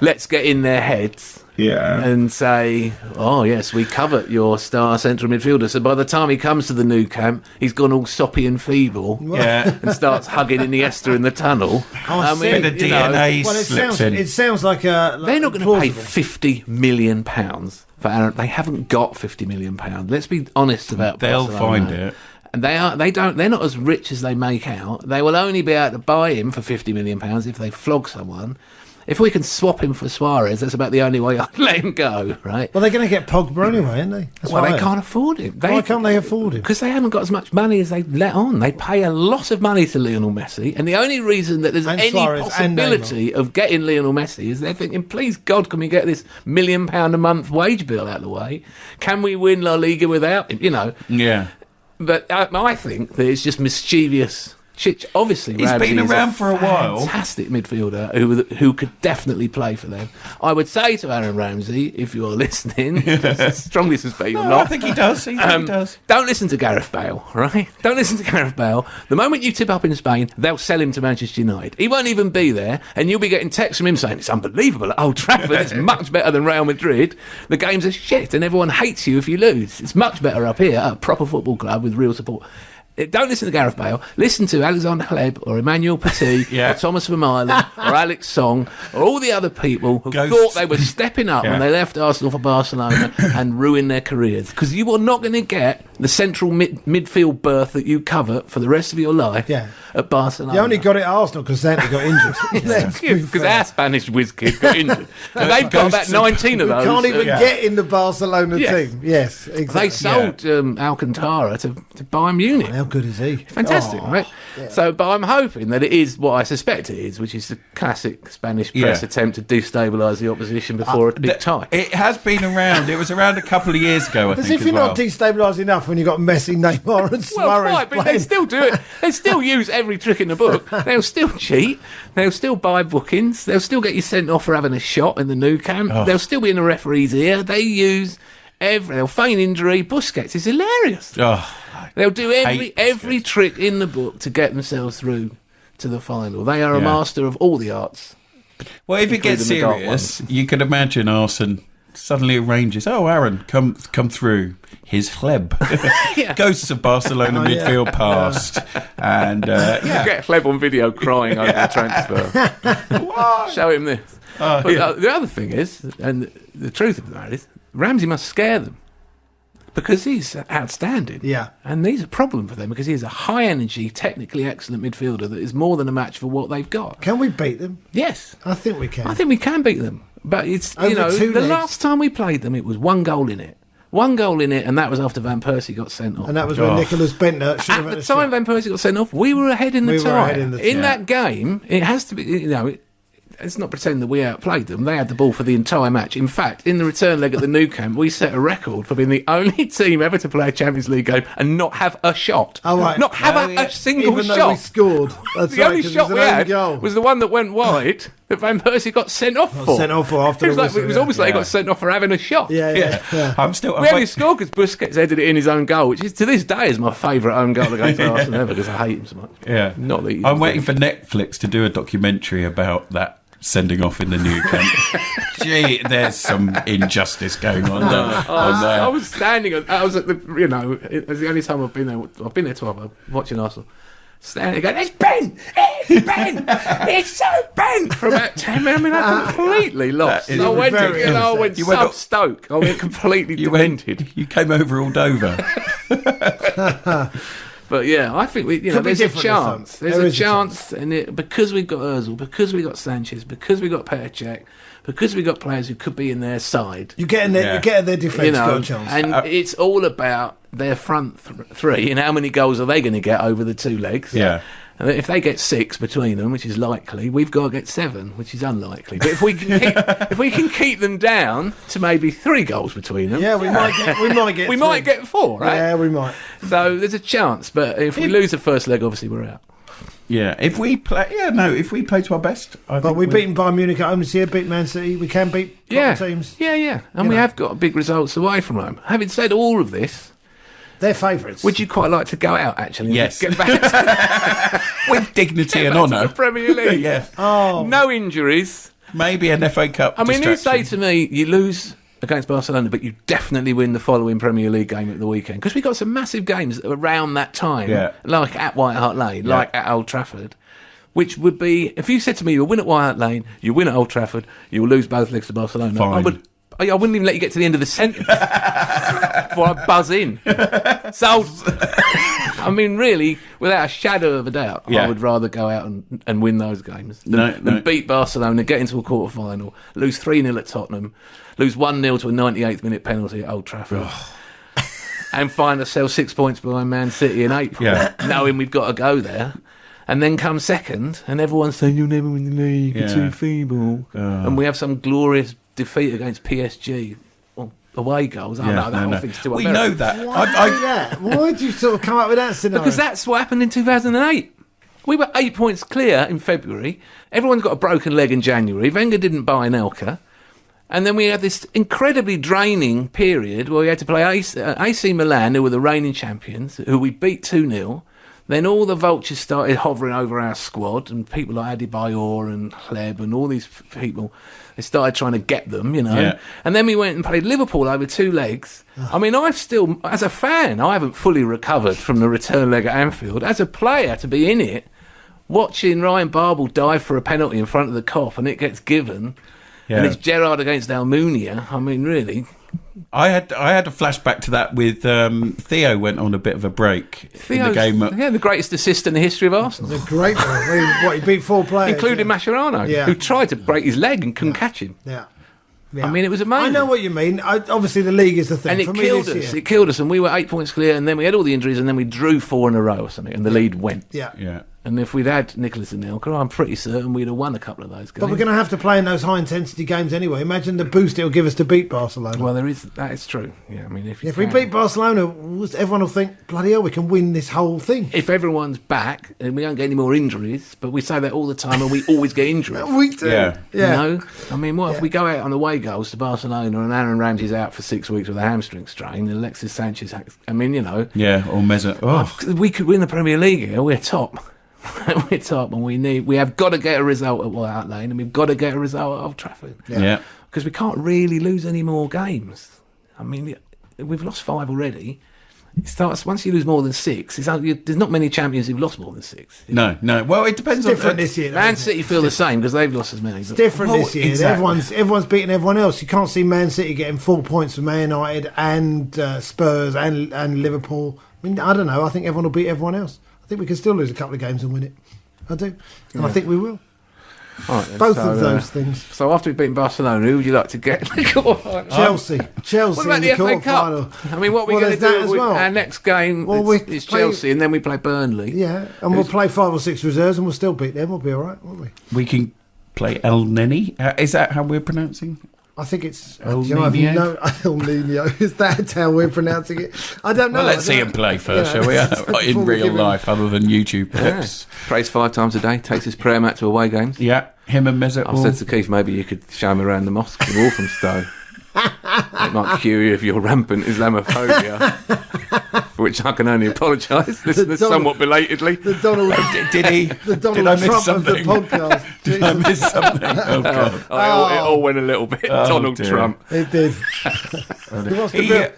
S1: Let's get in their heads
S3: Yeah.
S1: and say, oh, yes, we covet your star central midfielder. So by the time he comes to the new camp, he's gone all soppy and feeble
S3: Yeah.
S1: and starts hugging Iniesta in the tunnel.
S2: I see.
S3: Bit of
S1: you know,
S3: DNA
S2: Well,
S3: slips in.
S2: it sounds like a.
S1: they're not going to pay
S2: plausible.
S1: £50 million for Aaron. They haven't got £50 million. Let's be honest about
S3: They'll
S1: Barcelona.
S3: find it.
S1: And they're not as rich as they make out. They will only be able to buy him for £50 million if they flog someone. If we can swap him for Suarez, that's about the only way I'd let him go, right?
S2: Well, they're going to get Pogba anyway, aren't they? That's
S1: Well,
S2: what I
S1: they
S2: heard.
S1: can't afford him.
S2: Why can't they afford him?
S1: Because they haven't got as much money as they let on. They pay a lot of money to Lionel Messi, and the only reason that there's
S2: And
S1: any
S2: Suarez and
S1: possibility of getting Lionel Messi is they're thinking, please God, can we get this £1 million a month wage bill out of the way? Can we win La Liga without him? You know.
S3: Yeah.
S1: But I think that it's just mischievous Obviously,
S3: He's
S1: Ramsey
S3: been
S1: is
S3: around for a while.
S1: Fantastic midfielder who could definitely play for them. I would say to Aaron Ramsey, if you are listening, strongly suspect you're
S3: No,
S1: not.
S3: I think he does. He does.
S1: Don't listen to Gareth Bale, right? Don't listen to Gareth Bale. The moment you tip up in Spain, they'll sell him to Manchester United. He won't even be there, and you'll be getting texts from him saying, it's unbelievable at Old Trafford, it's much better than Real Madrid. The games are shit, and everyone hates you if you lose. It's much better up here at a proper football club with real support. Don't listen to Gareth Bale. Listen to Alexander Hleb or Emmanuel Petit or Thomas Vermaelen or Alex Song or all the other people who thought they were stepping up when they left Arsenal for Barcelona and ruined their careers. Because you are not going to get the central midfield berth that you covet for the rest of your life at Barcelona.
S2: You only got it at Arsenal because Santi got injured.
S1: Because our Spanish whiz kid got injured. And they've got about 19 of those.
S2: You can't even get in the Barcelona team. Yes, exactly.
S1: They sold Alcantara to Bayern Munich.
S2: How good is he?
S1: Fantastic, right? Yeah. So, but I'm hoping that it is what I suspect it is, which is the classic Spanish press attempt to destabilise the opposition before a big tie.
S3: It has been around. It was around a couple of years ago, I think.
S2: As if you're not destabilised enough when you've got Messi, Neymar and Suarez
S1: but they still do it. They still use every trick in the book. They'll still cheat. They'll still buy bookings. They'll still get you sent off for having a shot in the new camp. They'll still be in the referee's ear. They use they'll feign injury. Busquets is hilarious. They'll do every trick in the book to get themselves through to the final. They are a master of all the arts.
S3: Well, if it gets serious, you could imagine Arsene suddenly arranges, Aaron, come through. His Hleb. Ghosts of Barcelona midfield past. And,
S1: get Hleb on video crying over the transfer. Show him this. The other thing is, and the truth of the matter is, Ramsey must scare them. Because he's outstanding.
S2: Yeah.
S1: And he's a problem for them because he's a high-energy, technically excellent midfielder that is more than a match for what they've got.
S2: Can we beat them?
S1: Yes.
S2: I think we can.
S1: I think we can beat them. But it's, the last time we played them, it was 1 goal in it. 1 goal in it, and that was after Van Persie got sent off.
S2: And that was when Nicholas Bentner should have
S1: had the time Van Persie got sent off, we were ahead in the tie. In that game, it has to be, let's not pretend that we outplayed them. They had the ball for the entire match. In fact, in the return leg at the Nou Camp, we set a record for being the only team ever to play a Champions League game and not have a shot.
S2: Oh, right.
S1: Not have a single
S2: Even
S1: shot.
S2: Though we scored. That's
S1: the only shot we had was the one that went wide that Van Persie got sent off for.
S2: Sent off for after
S1: it was almost like he got sent off for having a shot.
S2: Yeah.
S3: We
S1: only scored because Busquets headed it in his own goal, which is to this day is my favourite own goal against Arsenal ever because I hate him so much.
S3: Yeah.
S1: Not that
S3: I'm waiting for Netflix to do a documentary about that sending off in the Nou Camp. Gee, there's some injustice going on there.
S1: I was standing. I was at the. It's the only time I've been there. I've been there twice. Watching Arsenal. Standing, going, it's bent! It's bent! It's so bent! For about 10 minutes, I mean, I completely lost. I went sub-Stoke. I went completely demented.
S3: You came over all Dover.
S1: But yeah, I think there's a chance. There's a chance, and because we've got Ozil, because we've got Sanchez, because we've got Petr Cech, because we've got players who could be in their side.
S2: You get in there, you get their defence got a chance.
S1: And it's all about their front three and how many goals are they going to get over the 2 legs.
S3: Yeah.
S1: And if they get 6 between them, which is likely, we've got to get 7, which is unlikely. But if we can keep them down to maybe 3 goals between them, we might get 4, right?
S2: Yeah, we might.
S1: So there's a chance, but if we lose the first leg, obviously we're out.
S3: Yeah, if we play to our best.
S2: But we've beaten Bayern Munich at home this year, beat Man City. We can beat teams.
S1: Yeah, and we have got big results away from home. Having said all of this,
S2: they're favourites.
S1: Would you quite like to go out, actually?
S3: Yes.
S1: Get back
S3: with dignity and honour.
S1: The Premier League.
S3: Yes.
S2: Oh.
S1: No injuries.
S3: Maybe an FA Cup
S1: I mean, you say to me, you lose against Barcelona, but you definitely win the following Premier League game at the weekend. Because we've got some massive games around that time, like at White Hart Lane, like at Old Trafford. Which would be, if you said to me, you'll win at White Hart Lane, you win at Old Trafford, you'll lose both legs to Barcelona,
S3: Fine.
S1: I wouldn't even let you get to the end of the sentence before I buzz in. So, I mean, really, without a shadow of a doubt, I would rather go out and win those games than beat Barcelona, get into a quarter-final, lose 3-0 at Tottenham, lose 1-0 to a 98th minute penalty at Old Trafford, and find ourselves 6 points behind Man City in April, knowing we've got to go there. And then come second, and everyone's saying, you'll never win the league, you're too feeble. And we have some glorious defeat against PSG. Away goals. Whole thing's too
S3: we know that.
S2: Why did you sort of come up with that scenario?
S1: Because that's what happened in 2008. We were 8 points clear in February. Everyone's got a broken leg in January. Wenger didn't buy Anelka. And then we had this incredibly draining period where we had to play AC Milan, who were the reigning champions, who we beat 2-0. Then all the vultures started hovering over our squad, and people like Adebayor and Hleb and all these people, they started trying to get them, you know.
S3: Yeah.
S1: And then we went and played Liverpool over 2 legs. I mean, I've still, as a fan, I haven't fully recovered from the return leg at Anfield. As a player, to be in it, watching Ryan Babel dive for a penalty in front of the Kop and it gets given, and it's Gerrard against Almunia. I mean, really.
S3: I had a flashback to that with Theo went on a bit of a break in the game.
S1: The greatest assist in the history of Arsenal.
S2: It's a great one. He beat 4 players.
S1: Including Mascherano, who tried to break his leg and couldn't catch him.
S2: Yeah.
S1: I mean, it was amazing.
S2: I know what you mean. Obviously, the league is the thing.
S1: And it
S2: For
S1: killed
S2: me
S1: us.
S2: this year.
S1: It killed us, and we were 8 points clear, and then we had all the injuries, and then we drew 4 in a row or something, and the lead went.
S3: Yeah.
S1: And if we'd had Nicholas and Anelka, I'm pretty certain we'd have won a couple of those games.
S2: But we're going to have to play in those high-intensity games anyway. Imagine the boost it'll give us to beat Barcelona.
S1: Well, that is true. Yeah, I mean,
S2: if we beat Barcelona, everyone will think, bloody hell, we can win this whole thing.
S1: If everyone's back and we don't get any more injuries, but we say that all the time and we always get injuries.
S2: We do.
S3: Yeah.
S1: You know? I mean, what if we go out on away goals to Barcelona and Aaron Ramsey's out for 6 weeks with a hamstring strain and Alexis Sanchez, I mean, you know.
S3: Yeah, or Meza. Oh.
S1: We could win the Premier League here. We're top. We're top, and we have got to get a result at White Hart Lane, and we've got to get a result at Old Trafford.
S3: Yeah.
S1: Because we can't really lose any more games. I mean, we've lost 5 already. It starts once you lose more than 6. There's not many champions who've lost more than 6.
S3: No. Well, it depends.
S2: It's different this year.
S1: Man City feel the same because they've lost as many.
S2: It's different this year.
S3: Exactly.
S2: Everyone's beating everyone else. You can't see Man City getting 4 points from Man United and Spurs and Liverpool. I mean, I don't know. I think everyone will beat everyone else. I think we can still lose a couple of games and win it. I do. And I think we will.
S1: Right, then,
S2: Both of those things.
S1: So after we've beaten Barcelona, who would you like to get?
S2: Chelsea.
S1: What about
S2: in
S1: the
S2: the
S1: FA Cup?
S2: quarterfinal.
S1: I mean, what we're going to
S2: there's that
S1: do?
S2: as well.
S1: Our next game is Chelsea, and then we play Burnley.
S2: Yeah, and we'll play 5 or 6 reserves, and we'll still beat them. We'll be all right, won't we?
S3: We can play El Neni. Is that how we're pronouncing?
S2: I think it's
S3: El
S2: El
S3: Nino.
S2: Is that how we're pronouncing it? I don't know.
S3: Well, let's see him play first, shall we? In real life, other than YouTube clips.
S1: Prays 5 times a day. Takes his prayer mat to away games.
S3: Yeah, him and Meza.
S1: I said to Keith, maybe you could show him around the mosque in Walthamstow. It might cure you of your rampant Islamophobia, for which I can only apologise, listeners, somewhat belatedly.
S2: The Donald,
S3: Did he?
S2: the Donald
S3: Did I miss
S2: Trump
S3: something?
S2: of the podcast.
S3: Did I miss something? Oh, God.
S1: It all went a little bit Donald
S3: dear.
S1: Trump.
S2: It did.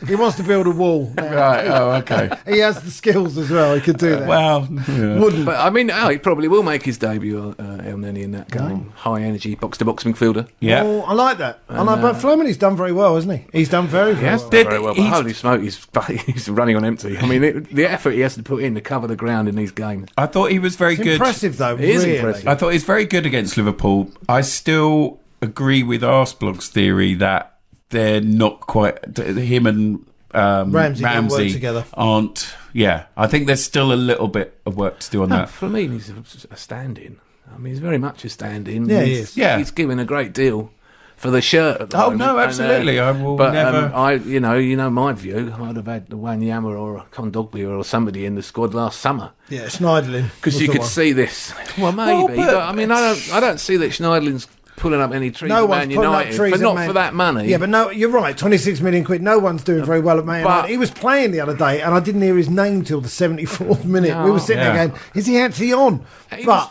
S2: He wants to build a wall.
S3: Right, okay.
S2: He has the skills as well. He could do that.
S3: Well,
S2: Wouldn't.
S1: But I mean, he probably will make his debut, El Neni, in that game. High energy, box to box midfielder.
S3: yeah.
S2: Oh, I like that. But Fleming's done very well, hasn't he? He's done very, very well.
S1: Very well. But holy smoke, he's running on empty. I mean, the effort he has to put in to cover the ground in these games.
S3: I thought he was very
S2: It's
S3: good.
S2: impressive, though.
S1: It is
S2: really.
S1: impressive.
S3: I thought he was very good against Liverpool. I still agree with Arsblog's theory that they're not quite. Him and
S2: Ramsey don't work
S3: Ramsey
S2: together.
S3: aren't. Yeah, I think there's still a little bit of work to do on that.
S1: Flamini's a stand-in. I mean, he's very much a stand-in.
S2: Yeah, he is.
S3: Yeah.
S1: He's given a great deal for the shirt at the
S3: Oh
S1: moment.
S3: no, absolutely. I will
S1: But
S3: never.
S1: you know my view. I'd have had the Wanyama or a Kondogbia or somebody in the squad last summer
S2: Yeah, Schneiderlin.
S1: because
S2: was
S1: you
S2: the
S1: could
S2: one.
S1: see this. Well, maybe,
S3: Well,
S1: but I mean, I don't see that Schneiderlin's pulling up any trees
S2: No
S1: at
S2: one's
S1: Man
S2: pulling up
S1: United,
S2: trees
S1: but
S2: at
S1: not
S2: Man-
S1: for that money.
S2: Yeah, but no, you're right. 26 million quid. No one's doing very well at Man
S1: But-
S2: United. He was playing the other day, and I didn't hear his name till the 74th minute. We were sitting there going, "Is he actually on?"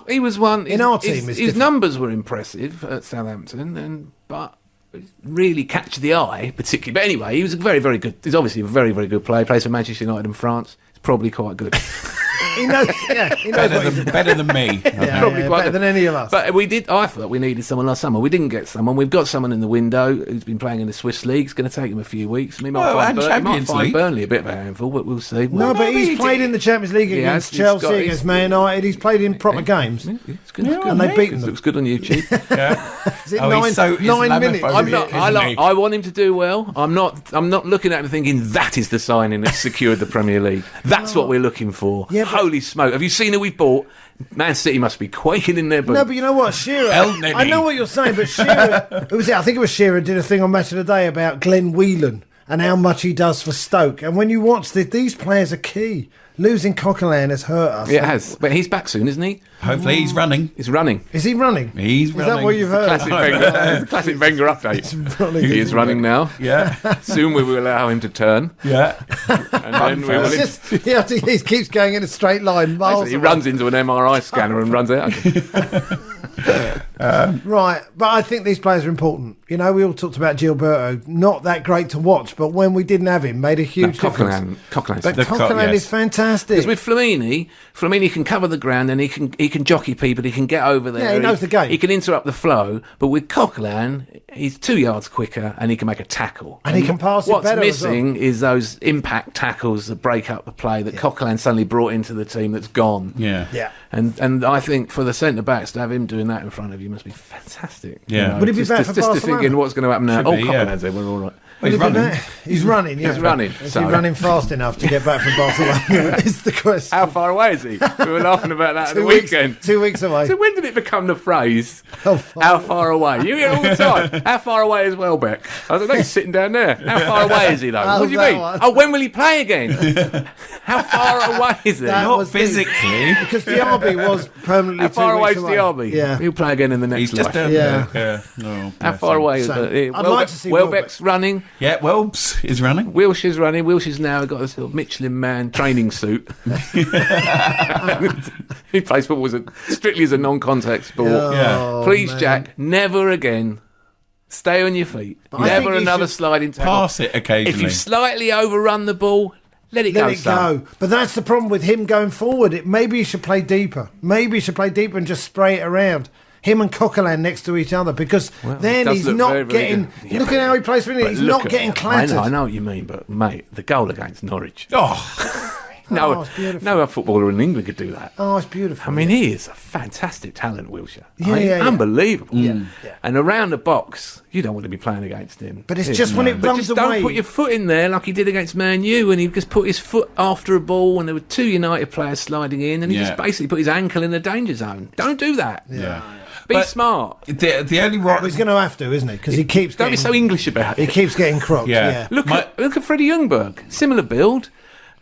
S1: He was one
S2: in our team, it's
S1: His
S2: different.
S1: numbers were impressive at Southampton, but really catch the eye, particularly. But anyway, he was very, very good. He's obviously a very, very good player. Plays for Manchester United in France. He's probably quite good.
S2: He knows. Yeah, he knows what he's
S3: better than me. I think.
S1: Probably quite
S2: better
S1: good.
S2: than any of us.
S1: But I thought we needed someone last summer. We didn't get someone. We've got someone in the window who's been playing in the Swiss league. It's going to take him a few weeks. I mean,
S3: and
S1: he might
S3: Champions
S1: find
S3: League.
S1: Burnley a bit of a handful, but we'll see.
S2: no, but he's played in the Champions League against
S1: has. He's got-
S2: Chelsea,
S1: he's-
S2: against Man United. He's played in proper games.
S1: It's good.
S2: And they've beaten them.
S1: Looks good on YouTube.
S2: Is it
S3: Oh, he's so
S2: 9 minutes?
S3: Islamophobic.
S1: I'm not.
S3: Isn't he?
S1: I want him to do well. I'm not looking at him thinking that is the signing that secured the Premier League. That's what we're looking for.
S2: Yeah, but-
S1: Holy smoke! Have you seen who we've bought? Man City must be quaking in their boots.
S2: No, but you know what, Shearer.
S3: El Neni.
S2: I know what you're saying, but Shearer. Who was it? I think it was Shearer did a thing on Match of the Day about Glenn Whelan. and how much he does for Stoke. And when you watch these players are key. Losing Coquelin has hurt us.
S1: It has. But he's back soon, isn't he?
S3: Hopefully he's running.
S1: He's running.
S2: Is he running?
S3: He's
S2: Is
S3: running.
S2: that what you've heard?
S1: Classic Wenger update.
S2: Running.
S1: He is running now.
S3: Yeah.
S1: Soon we will allow him to turn.
S3: Yeah.
S1: And then we will...
S2: He keeps going in a straight line.
S1: He runs into an MRI scanner and runs out again.
S2: Right, but I think these players are important. You know, we all talked about Gilberto, not that great to watch, but when we didn't have him, made a huge difference.
S1: Coquelin.
S2: But Coquelin is fantastic.
S1: Because with Flamini can cover the ground and he can jockey people, he can get over there.
S2: Yeah, he knows the game.
S1: He can interrupt the flow, but with Coquelin, he's 2 yards quicker and he can make a tackle.
S2: And he can pass it better
S1: What's
S2: as well.
S1: missing is those impact tackles that break up the play that Coquelin suddenly brought into the team that's gone.
S3: Yeah.
S2: Yeah.
S1: And I think for the centre-backs to have him doing that in front of you must be fantastic.
S3: Yeah.
S2: Would it be better for
S1: just to
S2: Barcelona?
S1: thinking what's going to happen now.
S3: Should be,
S1: Coquelin's there, we're all right.
S3: He's running.
S2: He's running, yeah.
S1: He's running,
S2: Is
S1: so-
S2: he running fast enough to get back from Barcelona? Is the question.
S1: How far away is he? We were laughing about that at the
S2: 2 weeks,
S1: weekend.
S2: 2 weeks away.
S1: So when did it become the phrase,
S2: How far
S1: how far away? You hear it all the time. How far away is Welbeck? I was like, he's sitting down there. How far away is he, though?
S2: How's
S1: What do you
S2: that
S1: mean?
S2: one?
S1: Oh, when will he play again? How far away is he?
S2: That
S3: Not
S2: was
S3: physically.
S2: Because Diaby was permanently
S1: How far
S2: 2
S1: away
S2: weeks
S1: is
S2: away.
S1: Diaby?
S2: Yeah.
S1: He'll play again in the next
S3: He's just
S1: life.
S3: down
S2: Yeah.
S3: there. Yeah. Oh,
S1: How
S3: bless
S1: far
S3: him.
S1: away is
S2: So,
S1: it?
S2: I'd like to see
S1: Welbeck's running.
S3: Yeah, Welbs is running.
S1: Wilshire's running. Wilshire's now got this little Michelin Man training suit. He plays football strictly as a non-contact sport.
S3: Yeah.
S1: Please,
S2: man.
S1: Jack, never again. Stay on your feet.
S2: I
S1: Never
S2: think he
S1: another
S2: should
S1: sliding tackle.
S3: Pass it occasionally.
S1: If you slightly overrun the ball, let it
S2: Let
S1: go.
S2: it go. But that's the problem with him going forward. Maybe he should play deeper. Maybe he should play deeper and just spray it around. Him and Coquelin next to each other, because then
S1: does
S2: he's
S1: look
S2: not
S1: very, very
S2: getting.
S1: good. Yeah,
S2: look at how he plays for England. He's not getting clattered.
S1: I know what you mean, but mate, the goal against Norwich.
S3: Oh,
S1: No,
S2: it's beautiful.
S1: no footballer in England could do that.
S2: Oh, it's beautiful.
S1: I mean, he is a fantastic talent, Wilshere.
S2: Yeah,
S1: I mean,
S2: yeah, yeah.
S1: unbelievable.
S2: Yeah.
S1: And around the box, you don't want to be playing against him.
S2: But it's just when it
S1: But
S2: runs
S1: just
S2: away.
S1: don't put your foot in there like he did against Man U, and he just put his foot after a ball, and there were two United players sliding in, and he
S3: Yeah.
S1: just basically put his ankle in the danger zone. Don't do that.
S3: yeah.
S1: Be
S3: But
S1: smart.
S3: The only
S2: Well,
S3: one.
S2: he's going to have to, isn't he? Because he keeps
S1: Don't be
S2: getting.
S1: so English about
S2: He
S1: it.
S2: keeps getting crocked.
S3: Yeah.
S2: Yeah.
S1: Look at Freddie Ljungberg. Similar build.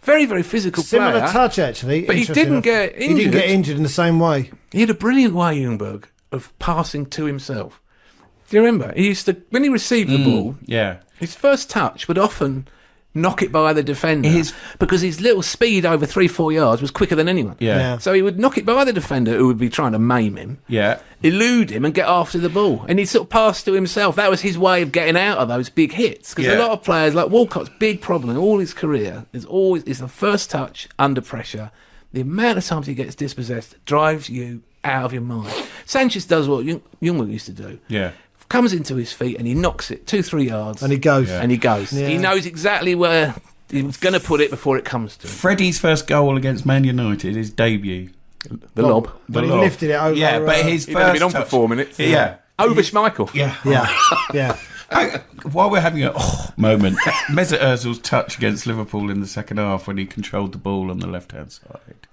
S1: Very, very physical
S2: Similar
S1: player.
S2: touch, actually.
S1: But he
S2: Interesting
S1: didn't
S2: enough.
S1: get
S2: He didn't
S1: injured.
S2: get injured in the same way.
S1: He had a brilliant way, Ljungberg, of passing to himself. Do you remember? He used to, when he received the ball,
S3: Yeah.
S1: his first touch would often knock it by the defender because his little speed over 3-4 yards was quicker than anyone.
S3: Yeah.
S2: Yeah.
S1: So he would knock it by the defender who would be trying to maim him,
S3: Yeah.
S1: elude him and get after the ball. And he'd sort of pass to himself. That was his way of getting out of those big hits. Because
S3: Yeah.
S1: a lot of players, like Walcott's big problem in all his career, is the first touch under pressure. The amount of times he gets dispossessed drives you out of your mind. Sanchez does what Ljungberg used to do.
S3: Yeah.
S1: Comes into his feet and he knocks it 2-3 yards.
S2: And he goes.
S3: Yeah.
S1: And he goes.
S2: Yeah.
S1: He knows exactly where he's going to put it before it comes to him.
S3: Freddie's first goal against Man United, his debut.
S1: The lob.
S2: But he
S3: lob.
S2: lifted it over.
S3: Yeah, but his
S1: He'd only
S3: first
S1: been on for
S3: touch-
S1: 4 minutes.
S3: Yeah.
S1: Over Schmeichel.
S3: Yeah.
S2: Yeah. Yeah.
S3: While we're having a moment, Mesut Ozil's touch against Liverpool in the second half when he controlled the ball on the left-hand side.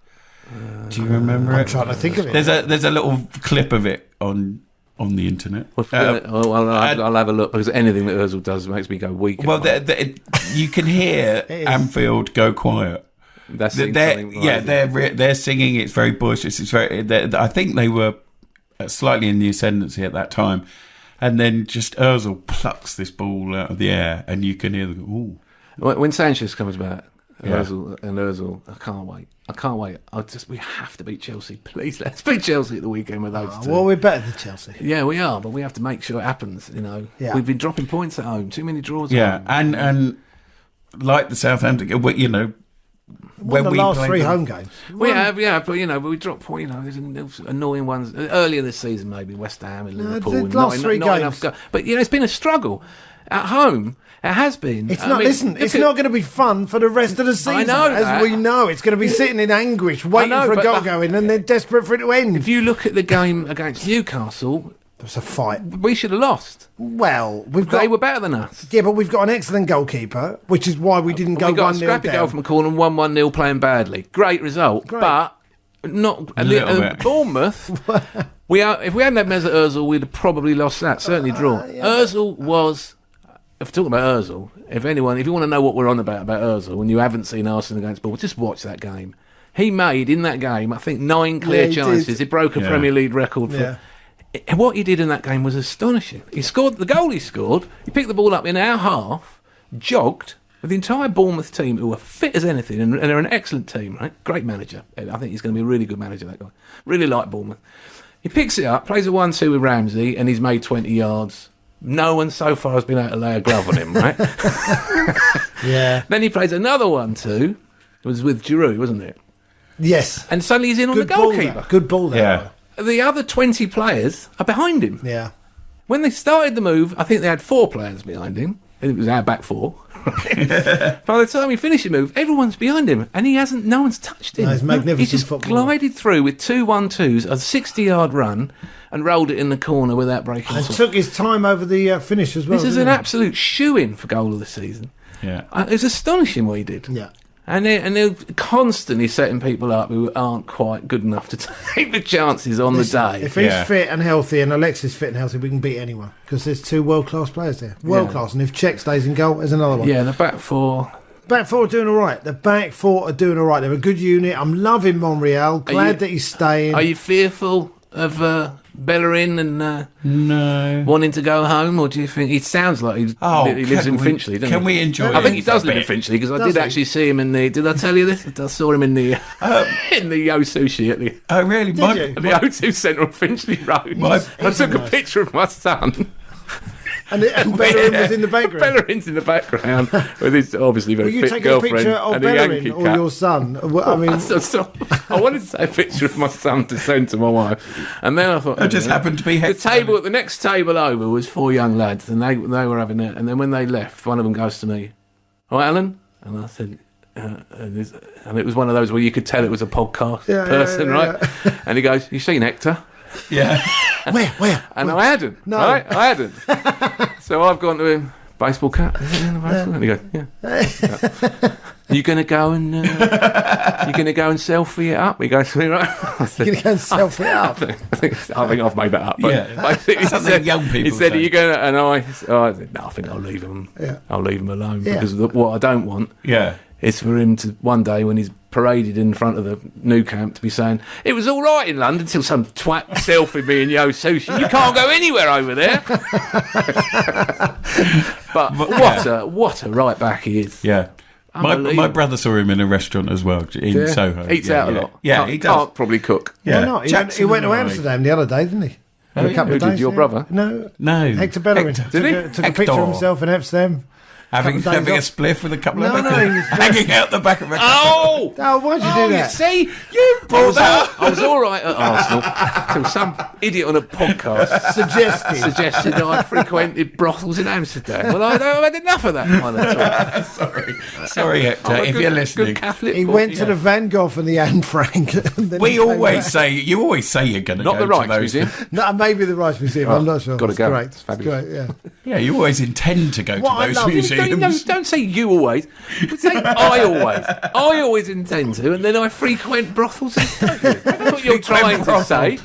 S3: Do you remember
S2: I'm
S3: it?
S2: trying to think of it.
S3: There's a little clip of it on the internet.
S1: I'll have a look because anything that Ozil does makes me go weak.
S3: Well, you can hear
S2: It is.
S3: Anfield go quiet.
S1: That's
S3: They're singing. It's very boisterous. It's very. I think they were slightly in the ascendancy at that time, and then just Ozil plucks this ball out of the air, and you can hear them go, ooh.
S1: When Sanchez comes back,
S3: Yeah.
S1: Ozil, I can't wait. We have to beat Chelsea. Please, let's beat Chelsea at the weekend with those two.
S2: Well, we're better than Chelsea.
S1: Yeah, we are, but we have to make sure it happens.
S2: Yeah.
S1: We've been dropping points at home. Too many draws.
S3: Yeah,
S1: at home.
S3: and like the Southampton,
S2: Won the last three home games.
S1: We have, yeah, but we dropped points. There's annoying ones earlier this season, maybe West Ham and Liverpool.
S2: the
S1: and
S2: last three
S1: not
S2: games.
S1: enough but it's been a struggle at home. It has been.
S2: It's not. Listen, it's not going to be fun for the rest of the season.
S1: know
S2: as
S1: that.
S2: we know, it's going to be sitting in anguish, waiting
S1: know,
S2: for a
S1: but
S2: goal going, and they're desperate for it to end.
S1: If you look at the game against Newcastle,
S2: There was a fight.
S1: we should have lost.
S2: Well, we've got.
S1: They were better than us.
S2: Yeah, but we've got an excellent goalkeeper, which is why we didn't go
S1: We got
S2: 1-0
S1: a scrappy
S2: down.
S1: goal from a corner and 1-1-0 playing badly. Great result,
S2: Great.
S1: but not
S3: A little bit.
S1: Bournemouth. If we hadn't had Mesut Ozil, we'd have probably lost that. Certainly drawn. Ozil was if talking about Ozil, if you want to know what we're on about Ozil, and you haven't seen Arsenal against Bournemouth, just watch that game. He made in that game, I think, 9 clear chances. He broke a Premier League record for. What he did in that game was astonishing. He scored the goal. He picked the ball up in our half, jogged with the entire Bournemouth team, who are fit as anything, and they're an excellent team, right? Great manager. I think he's going to be a really good manager, that guy. Really like Bournemouth. He picks it up, plays a 1-2 with Ramsey, and he's made 20 yards. No one so far has been able to lay a glove on him, right?
S2: Yeah.
S1: Then he plays another 1-2. It was with Giroud, wasn't it?
S2: Yes.
S1: And suddenly he's in on the goalkeeper.
S2: Good ball there.
S3: Yeah.
S1: The other 20 players are behind him.
S2: Yeah.
S1: When they started the move, I think they had 4 players behind him. It was our back 4. By the time he finished the move, everyone's behind him, and no one's touched him.
S2: No, he's magnificent
S1: He just
S2: footballer.
S1: glided through with 2 1-2s, a 60-yard run, and rolled it in the corner without breaking.
S2: And took his time over the finish as well.
S1: This is an absolute shoe-in for goal of the season.
S3: Yeah.
S1: It's astonishing what he did.
S2: Yeah.
S1: And they're constantly setting people up who aren't quite good enough to take the chances on the day.
S2: If he's fit and healthy, and Alexis fit and healthy, we can beat anyone, because there's 2 world-class players there. World-class. And if Czech stays in goal, there's another one.
S1: Yeah, the back 4.
S2: Back 4 are doing all right. The back 4 are doing all right. They're a good unit. I'm loving Monreal. Glad that he's staying.
S1: Are you fearful of Bellerin and
S3: No.
S1: wanting to go home, or do you think he sounds like he lives in Finchley? Doesn't
S3: Can
S1: he?
S3: we enjoy?
S1: I think he
S3: it
S1: does
S3: a
S1: live in
S3: bit?
S1: Finchley, because I
S2: Does
S1: did
S2: he?
S1: actually see him in the. Did I tell you this? I saw him in the in the Yo Sushi at the
S3: Oh, really?
S2: Did you?
S1: at the O2 Centre on Finchley Road. I took a picture of my son.
S2: And Bellerin was in the background.
S1: Bellerin's in the background with his obviously
S2: Were
S1: very
S2: you
S1: fit
S2: taking a
S1: girlfriend
S2: picture of
S1: and a
S2: Bellerin
S1: Yankee
S2: or
S1: cap.
S2: your son? Well, I mean,
S1: I wanted to take a picture of my son to send to my wife, and then I thought
S3: It just happened to be
S1: the next table over was 4 young lads, and they were having it. And then when they left, one of them goes to me, "Oh, Alan," and I said. And it was one of those where you could tell it was a podcast person, right? Yeah. And he goes, "You seen Hector?"
S3: Yeah.
S2: Where?
S1: And I hadn't.
S2: No.
S1: Right? I hadn't. So I've gone to him, baseball cap. Is it in the baseball? And he goes, yeah. You gonna go and selfie it up? He goes, right. I said,
S2: You're going to go and selfie it up?
S1: I think I've made that up. But
S3: Yeah.
S1: basically,
S3: Something young people
S1: He said,
S3: say.
S1: "Are you going to?" And I said, "No, I think I'll leave him.
S2: Yeah.
S1: I'll leave him alone
S2: Yeah.
S1: because what I don't want
S3: Yeah.
S1: is for him to one day when he's paraded in front of the new camp to be saying it was all right in London until some twat selfied me in Yo Sushi. You can't go anywhere over there." But what a right back he is.
S3: Yeah. My brother saw him in a restaurant as well in Soho.
S1: Eats out a lot.
S3: Yeah, he does.
S1: Can't probably cook.
S3: Yeah.
S2: Why not? He
S3: Jackson
S2: went to
S3: and I.
S2: Amsterdam the other day, didn't he? For a couple
S1: Who
S2: of
S1: did,
S2: days.
S1: your brother?
S2: No. Hector Bellerin.
S1: Did he?
S2: Took a picture of himself in Amsterdam.
S3: Having
S2: Couple days
S3: a
S2: off.
S3: spliff with a couple
S2: No,
S3: of
S2: no, he was
S3: hanging out the back of a
S1: Oh!
S2: Oh, why'd you do
S1: You
S2: that?
S1: see, you brought that up. I was all right at Arsenal until some idiot on a podcast suggested I frequented brothels in Amsterdam. Well, I've had enough of that kind of talk.
S3: Sorry, Hector,
S1: I'm a
S3: if
S1: good-
S3: you're listening.
S1: good Catholic
S2: He
S1: boy.
S2: went to the Van Gogh and the Anne Frank. And then he
S3: You
S2: came
S3: always
S2: back.
S3: say you're going to
S1: Not
S3: go
S1: the
S3: to
S1: Rijksmuseum.
S3: those.
S1: Museum.
S2: No, maybe the Rijksmuseum. I'm not sure.
S1: Gotta
S2: It's
S1: go.
S2: great.
S1: It's fabulous.
S2: Great, yeah.
S3: Yeah, you always intend to go
S2: What I
S3: to those
S2: love-
S3: museums.
S1: Don't say you always. Say I always. I always intend to, and then I frequent brothels. That's what you're trying to say.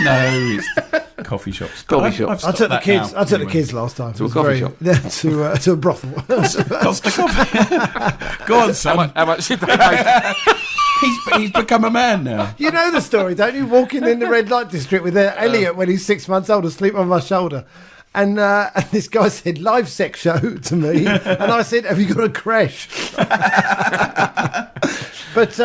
S3: No, it's coffee shops.
S1: Coffee
S3: I've
S1: shops.
S2: I
S3: stopped
S2: took the
S3: that
S2: kids.
S3: now,
S2: I took the
S3: anyway.
S2: kids last time.
S1: To a
S2: It was
S1: coffee
S2: very-
S1: shop?
S2: Yeah, to a brothel.
S3: Costa Coffee. Go on, son.
S1: How much did they pay?
S3: He's become a man now.
S2: You know the story, don't you? Walking in the red light district with Elliot when he's 6 months old, asleep on my shoulder. And this guy said, "Live sex show" to me. And I said, "Have you got a crash?" But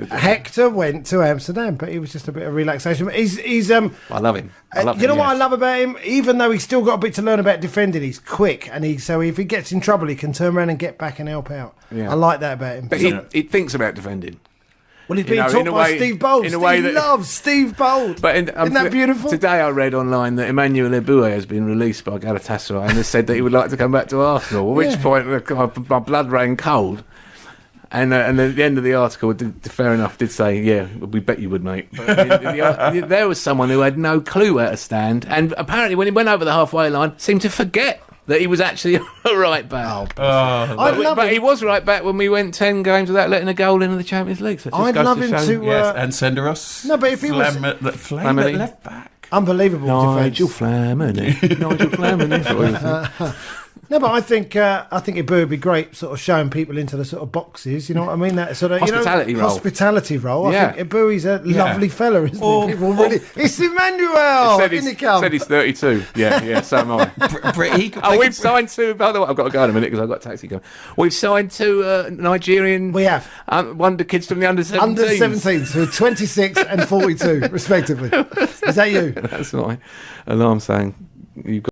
S2: Hector went to Amsterdam, but it was just a bit of relaxation. He's
S1: I love him. I love
S2: you know
S1: him,
S2: what I
S1: yes.
S2: love about him? Even though he's still got a bit to learn about defending, he's quick, and so if he gets in trouble, he can turn around and get back and help out.
S1: Yeah.
S2: I like that about him.
S1: But he thinks about defending.
S2: Well, he's
S1: You
S2: being
S1: know,
S2: taught
S1: in a
S2: by
S1: way-
S2: Steve Bold.
S1: in a way
S2: Steve
S1: that-
S2: loves Steve Bold.
S1: But
S2: Isn't that beautiful?
S1: Today I read online that Emmanuel Eboué has been released by Galatasaray and has said that he would like to come back to Arsenal, at which point my blood ran cold. And then at the end of the article, fair enough, did say, "Yeah, we bet you would, mate." But there was someone who had no clue where to stand, and apparently when he went over the halfway line, seemed to forget that he was actually a right back. But he was right back when we went 10 games without letting a goal in the Champions League. So it just
S2: I'd
S1: goes
S2: love
S1: to
S2: him
S1: show-
S2: to.
S3: Yes, and Senderos.
S2: No, but if he was-
S3: Flame at left back.
S2: Unbelievable
S1: Nigel
S2: defence.
S1: Flamini. Nigel Flamini.
S2: No, but I think it would be great, sort of showing people into the sort of boxes. You know what I mean? That sort of
S1: Hospitality role.
S2: Hospitality role.
S1: Yeah.
S2: I think Ibui's a lovely fella, isn't he? People really. It's
S1: Said
S2: Emmanuel. In
S1: he's,
S2: he comes.
S1: said he's 32. Yeah, so am I. We've signed to. By the way, I've got to go in a minute because I've got a taxi coming. We've signed to Nigerian.
S2: We have
S1: wonder kids from the under 17s.
S2: under 17s who are 26 and 42, respectively. Is that you?
S1: That's my alarm saying you've got.